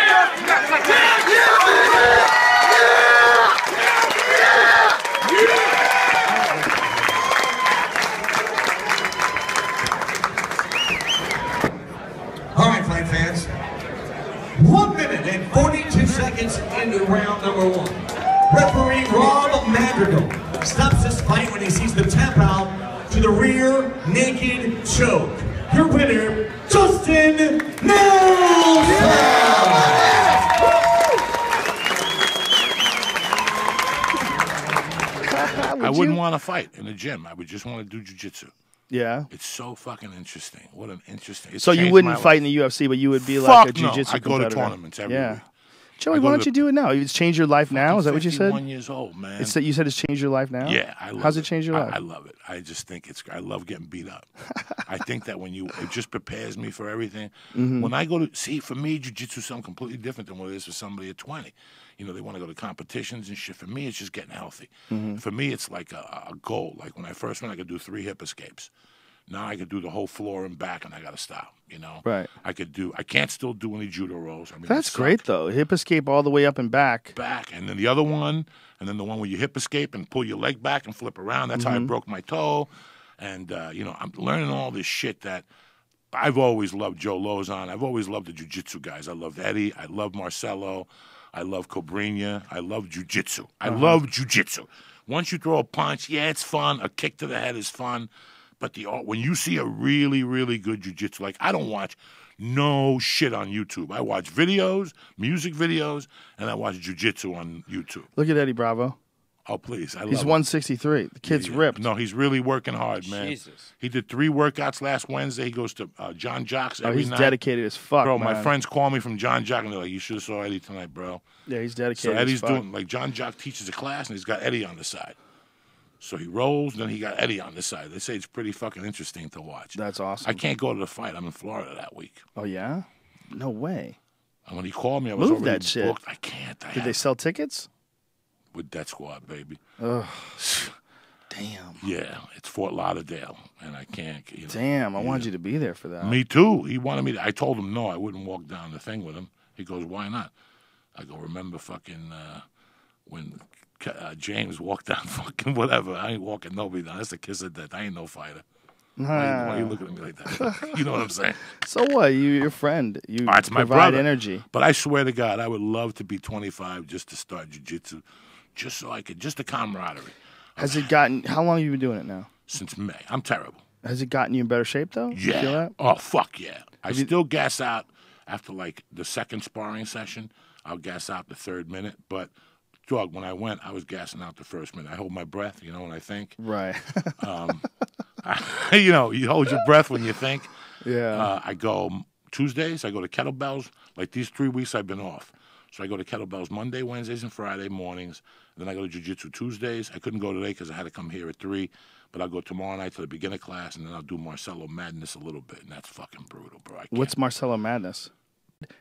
All right, fight fans. 1 minute and 42 seconds into round number 1. Referee Rob Madrigal stops this fight when he sees the tap out to the rear naked choke. Your winner, Justin Nelson! I wouldn't want to fight in the gym. I would just want to do jiu-jitsu. Yeah. It's so fucking interesting. What an interesting. It's So you changed wouldn't my fight life. in the UFC, but you would be Fuck like a no. jiu-jitsu I go to competitor. tournaments every yeah. week. Joey, I why go don't to you do it now? It's changed your life now? Is that what you said? 51 years old, man. It's that you said it's changed your life now? Yeah, I love How's it change your life? I love it. I just think it's. I love getting beat up. I think that it just prepares me for everything. Mhm. When I go to see, for me, jiu-jitsu is something completely different than what it is for somebody at 20. You know, they want to go to competitions and shit. For me, it's just getting healthy. Mhm. For me, it's like a goal. Like when I first went, I could do 3 hip escapes. Now I could do the whole floor and back, and I got to stop. You know, Right. I can't still do any judo rolls. I mean, That's great, though. Hip escape all the way up and back. back, and then the other one, and then the one where you hip escape and pull your leg back and flip around. That's how I Mhm. broke my toe. And, you know, I'm learning all this shit that I've always loved Joe Lozon. I've always loved the jiu-jitsu guys. I loved Eddie. I loved Marcelo. I love Cobrinha. I love jiu-jitsu. I love jiu-jitsu. Once you throw a punch, yeah, it's fun. A kick to the head is fun. But when you see a really, really good jiu-jitsu, like I don't watch no shit on YouTube. I watch videos, music videos, and I watch jiu-jitsu on YouTube. Look at Eddie Bravo. Oh, please. I love He's him. 163. The kid's ripped. No, he's really working hard, man. Jesus. He did 3 workouts last Wednesday. He goes to John Jock's every he's night. dedicated as fuck, Bro, man. my friends call me from John Jock, and they're like, you should have saw Eddie tonight, bro. Yeah, he's dedicated So Eddie's as fuck. doing, like, John Jock teaches a class, and he's got Eddie on the side. So he rolls, then he got Eddie on the side. They say it's pretty fucking interesting to watch. That's awesome. I can't go to the fight. I'm in Florida that week. Oh, yeah? No way. And when he called me, I was Move already that shit. booked. I can't. Did they sell tickets? With Death Squad, baby. Ugh. Damn. Yeah, it's Fort Lauderdale, and I can't. You know, Damn, I wanted you to be there for that. Me too. He wanted me to. I told him no, I wouldn't walk down the thing with him. He goes, why not? I go, remember fucking when James walked down fucking whatever. I ain't walking nobody down. That's the kiss of death. I ain't no fighter. Why are you looking at me like that? You know what I'm saying? So what? You're your friend. You It's my provide brother. energy. But I swear to God, I would love to be 25 just to start jiu-jitsu, just so I could, just the camaraderie. Has it gotten, how long have you been doing it now? Since May. I'm terrible. Has it gotten you in better shape, though? You feel Yeah. that? Oh, fuck yeah. I still gas out after, like, the second sparring session. I'll gas out the 3rd minute. But, dog, when I went, I was gassing out the 1st minute. I hold my breath, you know, when I think. Right. You know, you hold your breath when you think. Yeah. I go Tuesdays, I go to kettlebells. Like these 3 weeks I've been off. So I go to kettlebells Monday, Wednesdays, and Friday mornings. Then I go to jiu-jitsu Tuesdays. I couldn't go today because I had to come here at 3. But I'll go tomorrow night to the beginner class, and then I'll do Marcelo Madness a little bit. And that's fucking brutal, bro. What's Marcelo Madness?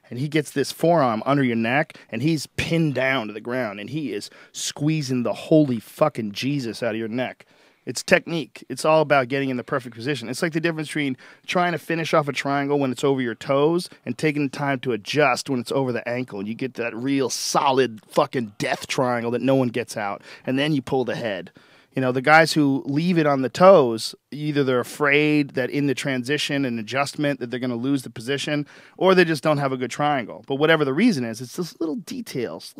And he gets this forearm under your neck, and he's pinned down to the ground, and he is squeezing the holy fucking Jesus out of your neck. It's technique. It's all about getting in the perfect position. It's like the difference between trying to finish off a triangle when it's over your toes and taking the time to adjust when it's over the ankle. And you get that real solid fucking death triangle that no one gets out. And then you pull the head. You know, the guys who leave it on the toes, either they're afraid that in the transition and adjustment that they're going to lose the position, or they just don't have a good triangle. But whatever the reason is, it's just little details,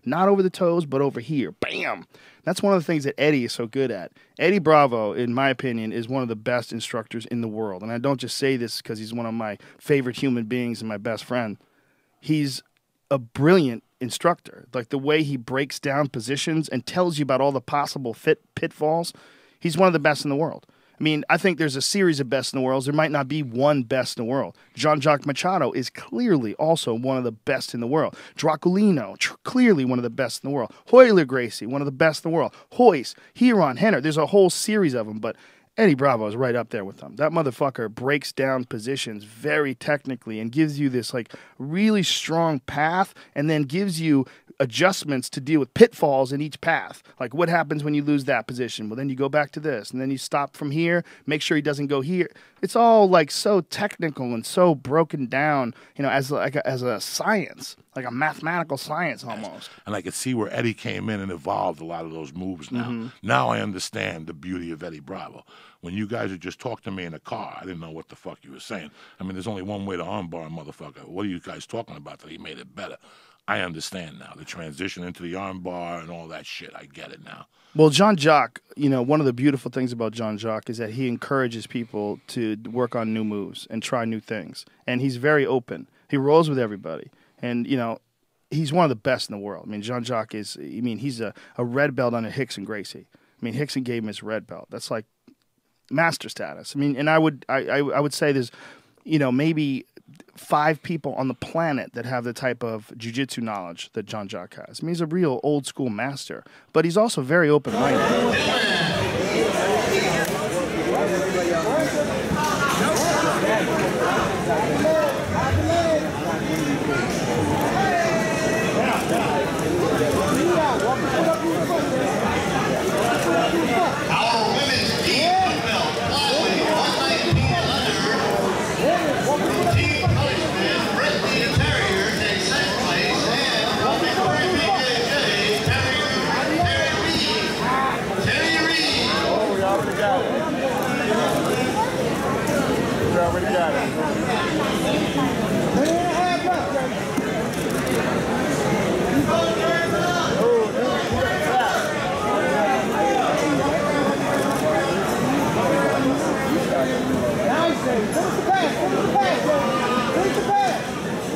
not over the toes, but over here. Bam! That's one of the things that Eddie is so good at. Eddie Bravo, in my opinion, is one of the best instructors in the world. And I don't just say this because he's one of my favorite human beings and my best friend. He's a brilliant instructor. Like the way he breaks down positions and tells you about all the possible pitfalls. He's one of the best in the world. I mean, I think there's a series of best in the world. There might not be one best in the world. Jean-Jacques Machado is clearly also one of the best in the world. Draculino, clearly one of the best in the world. Royler Gracie, one of the best in the world. Royce, Huron, Henner. There's a whole series of them, but Eddie Bravo is right up there with them. That motherfucker breaks down positions very technically and gives you this like really strong path and then gives you adjustments to deal with pitfalls in each path. Like what happens when you lose that position? Well, then you go back to this and then you stop from here, make sure he doesn't go here. It's all like so technical and so broken down, you know, as a science, like a mathematical science almost. And I could see where Eddie came in and evolved a lot of those moves now. Now I understand the beauty of Eddie Bravo. When you guys would just talk to me in a car, I didn't know what the fuck you were saying. I mean, there's only one way to armbar a motherfucker. What are you guys talking about that he made it better? I understand now. The transition into the armbar and all that shit. I get it now. Well, Jean-Jacques, you know, one of the beautiful things about Jean-Jacques is that he encourages people to work on new moves and try new things. And he's very open. He rolls with everybody. And, you know, he's one of the best in the world. I mean, Jean-Jacques is, I mean, he's a red belt under Hickson Gracie. I mean, Hickson gave him his red belt. That's like master status. I mean, and I would say there's, you know, maybe 5 people on the planet that have the type of jiu-jitsu knowledge that Jean-Jacques has. I mean, he's a real old-school master, but he's also very open-minded.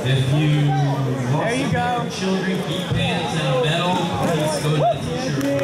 If you lost your children, keep pants and a medal, please go to the t-shirt.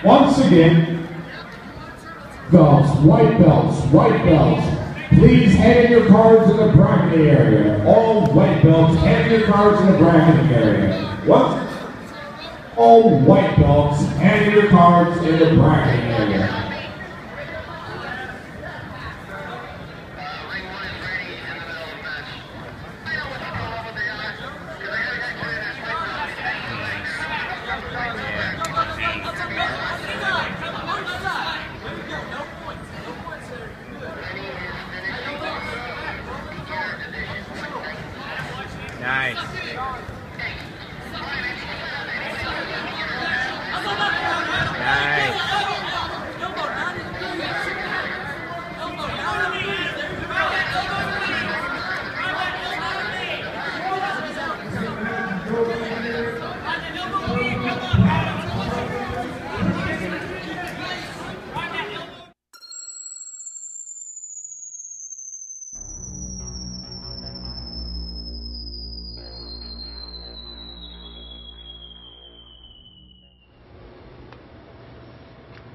Once again, belts, white belts. Please hand in your cards in the bracketing area. All white belts, hand in your cards in the bracketing area. What? All white belts, hand in your cards in the bracketing area. Nice. Nice.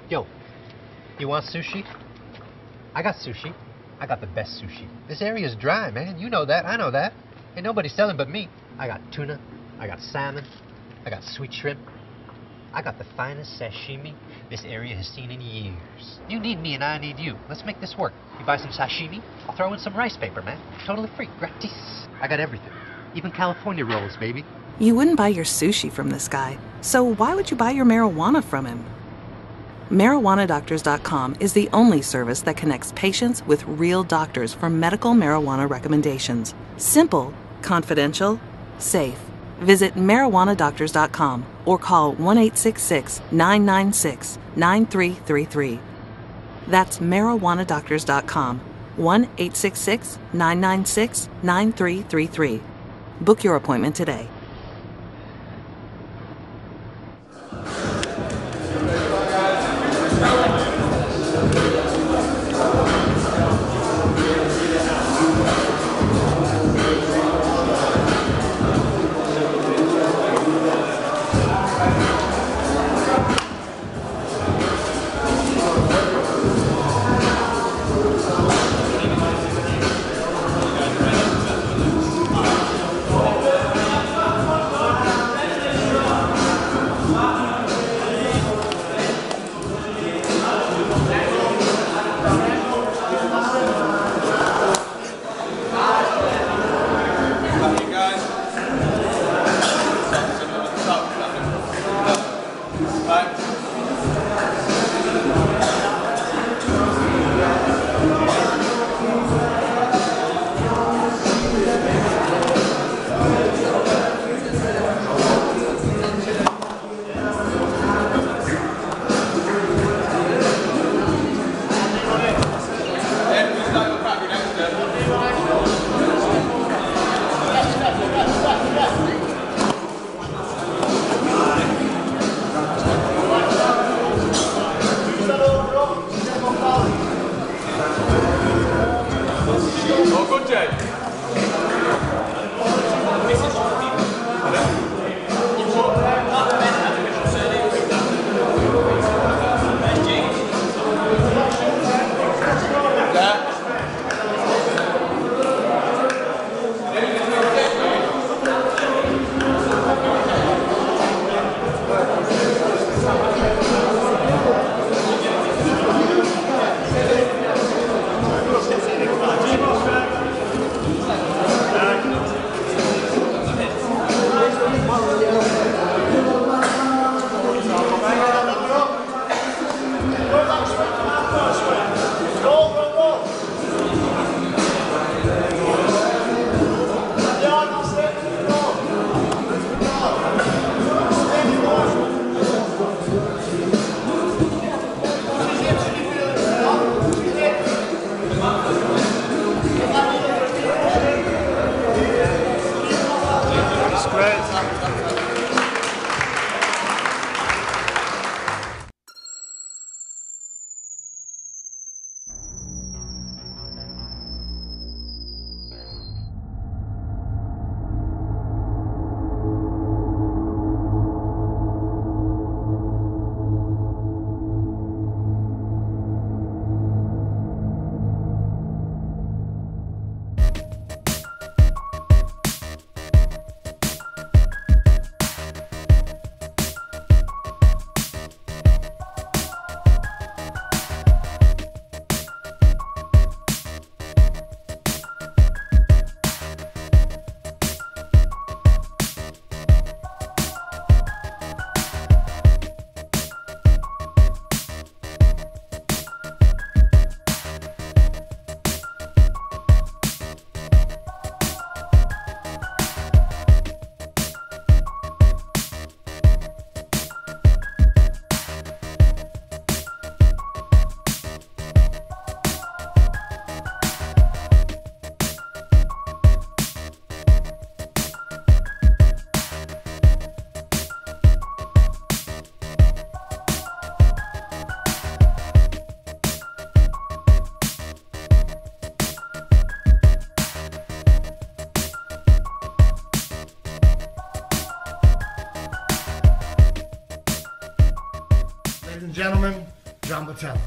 Yo, you want sushi? I got sushi. I got the best sushi. This area's dry, man. You know that. I know that. Ain't nobody selling but me. I got tuna. I got salmon. I got sweet shrimp. I got the finest sashimi this area has seen in years. You need me and I need you. Let's make this work. You buy some sashimi, I'll throw in some rice paper, man. Totally free. Gratis. I got everything. Even California rolls, baby. You wouldn't buy your sushi from this guy, so why would you buy your marijuana from him? MarijuanaDoctors.com is the only service that connects patients with real doctors for medical marijuana recommendations. Simple, confidential, safe. Visit MarijuanaDoctors.com or call 1-866-996-9333. That's MarijuanaDoctors.com, 1-866-996-9333. Book your appointment today. Botello.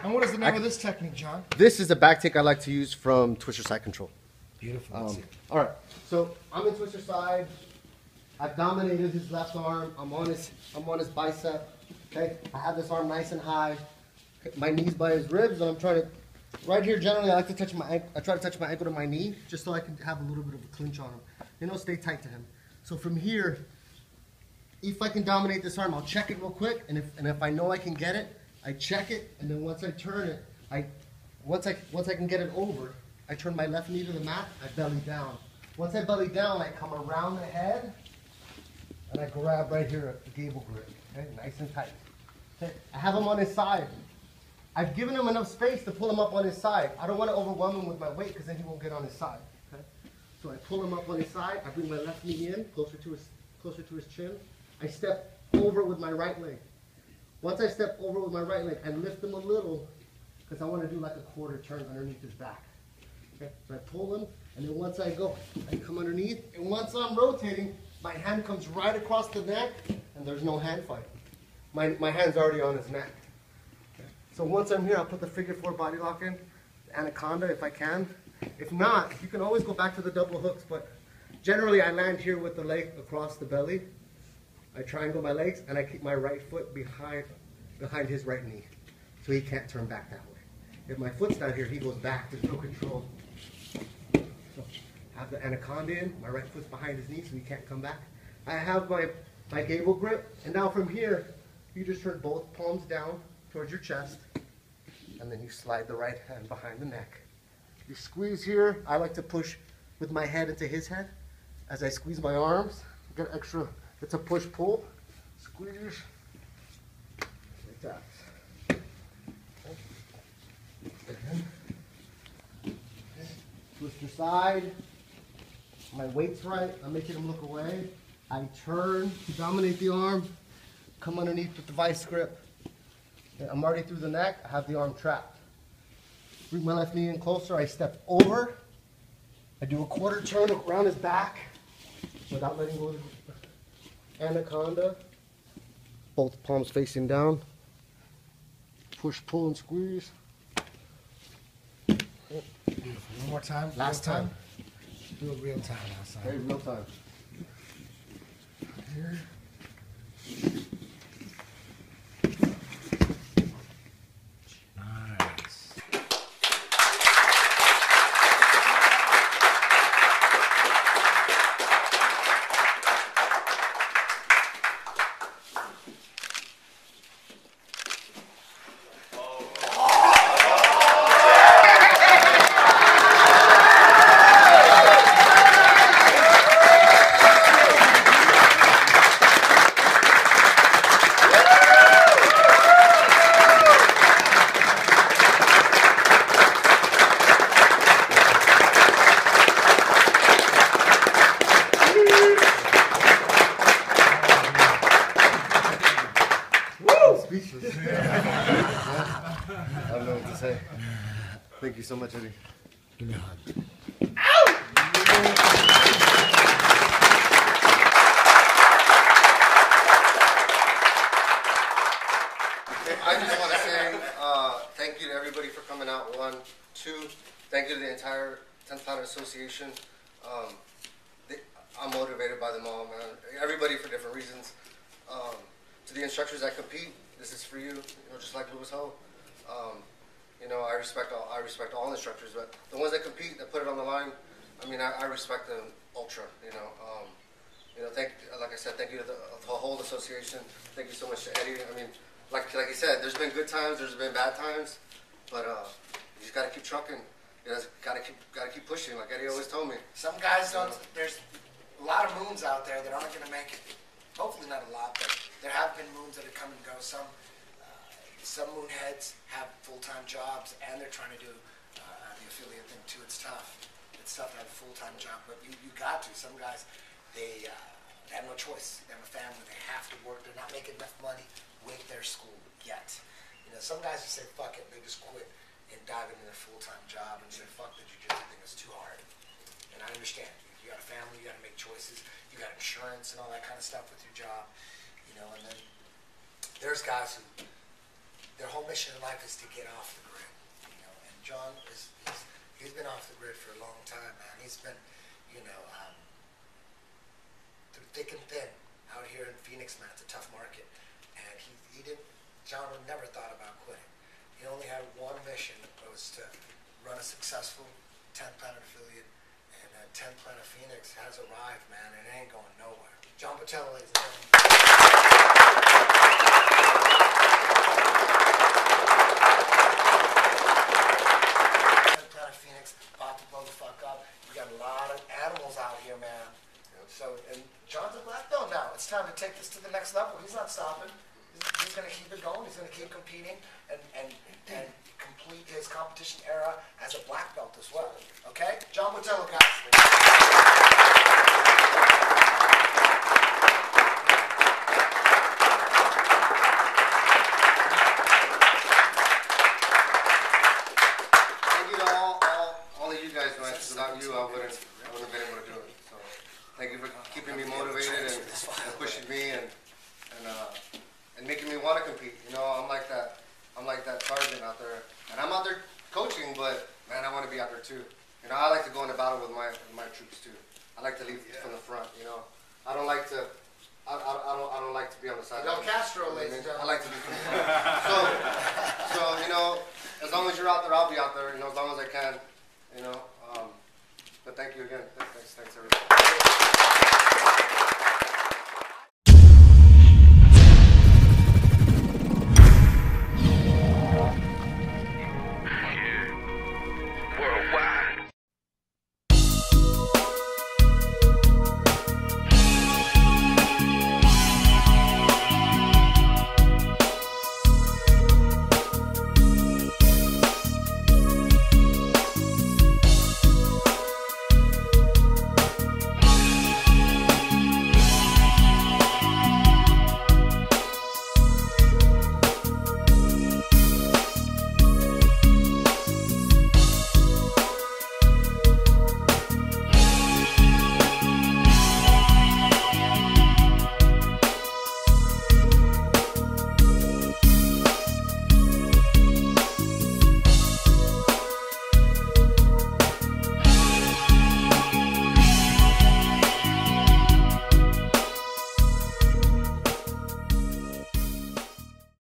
And what is the name of this technique, John? This is a back take I like to use from twister side control. Beautiful. Let's see it. All right, so I'm in twister side. I've dominated his left arm. I'm on his bicep. Okay, I have this arm nice and high. My knee's by his ribs, and I'm trying to. Right here, generally, I like to touch my. I try to touch my ankle to my knee, just so I can have a little bit of a clinch on him. You know, stay tight to him. So from here, if I can dominate this arm, I'll check it real quick, and if I know I can get it, I check it, and then once I turn it, once I can get it over, I turn my left knee to the mat. I belly down. Once I belly down, I come around the head, and I grab right here at the gable grip. Okay, nice and tight. Okay, I have him on his side. I've given him enough space to pull him up on his side. I don't want to overwhelm him with my weight because then he won't get on his side. Okay? So I pull him up on his side. I bring my left knee in, closer to his chin. I step over with my right leg. Once I step over with my right leg, I lift him a little because I want to do like a quarter turn underneath his back. Okay? So I pull him, and then once I go, I come underneath, and once I'm rotating, my hand comes right across the neck, and there's no hand fight. My hand's already on his neck. So once I'm here, I'll put the figure 4 body lock in, the anaconda if I can. If not, you can always go back to the double hooks, but generally I land here with the leg across the belly. I triangle my legs, and I keep my right foot behind his right knee, so he can't turn back that way. If my foot's down here, he goes back. There's no control. So I have the anaconda in, my right foot's behind his knee, so he can't come back. I have my gable grip, and now from here, you just turn both palms down towards your chest, and then you slide the right hand behind the neck. You squeeze here. I like to push with my head into his head. As I squeeze my arms, get extra, it's a push-pull. Squeeze, like that. Again. Twist your side. My weight's right. I'm making him look away. I turn to dominate the arm. Come underneath with the vice grip. Okay, I'm already through the neck. I have the arm trapped. Bring my left knee in closer. I step over. I do a quarter turn around his back without letting go of the anaconda. Both palms facing down. Push, pull, and squeeze. Beautiful. One more time. Last time. Do it real time last time. Okay, real time. Here. Nice. Speechless. I don't know what to say. Thank you so much, Eddie. Give me a hug. I just want to say thank you to everybody for coming out. 1, 2, thank you to the entire 10th Planet Association. I'm motivated by them all, man. Everybody for different reasons. To the instructors that compete, this is for you. You know, just like Louis Ho. You know, I respect all instructors, but the ones that compete, that put it on the line, I mean, I respect them ultra. You know, like I said, thank you to the whole association. Thank you so much to Eddie. I mean, like he said, there's been good times, there's been bad times, but you just gotta keep trucking. You know, gotta keep pushing, like Eddie always told me. Some guys don't. There's a lot of moons out there that aren't going to make it. Hopefully not a lot, but there have been moons that have come and go. Some moonheads have full-time jobs and they're trying to do the affiliate thing too. It's tough. It's tough to have a full-time job, but you got to. Some guys, they have no choice. They have a family. They have to work. They're not making enough money with their school yet. You know, some guys just say fuck it. They just quit and dive into their full-time job and say, fuck the jiu-jitsu thing, it's too hard. And I understand. You got a family, you got to make choices, you got insurance and all that kind of stuff with your job, you know, and then there's guys who, their whole mission in life is to get off the grid, you know, and John he's been off the grid for a long time, man. He's been, you know, through thick and thin out here in Phoenix, man. It's a tough market, and John never thought about quitting. He only had one mission, it was to run a successful 10th Planet affiliate, and 10th Planet Phoenix has arrived, man, and it ain't going nowhere. John Botello, ladies and gentlemen. About to blow the fuck up. We got a lot of animals out here, man. So, and John's a black belt now. It's time to take this to the next level. He's not stopping. He's going to keep it going. He's going to keep competing and complete his competition era as a black belt as well. Okay? John Botello, guys. Without you, I wouldn't have been able to do it. So, thank you for keeping me motivated and pushing me and making me want to compete. You know, I'm like that sergeant out there, and I'm out there coaching, but man, I want to be out there too. You know, I like to go into battle with my troops too. I like to lead from the front. You know, I don't like to. I don't like to be on the side. No Castro, ladies and gentlemen. I like to be from the front. So you know, as long as you're out there, I'll be out there. You know, as long as I can. You know. But thank you again. Thanks everybody.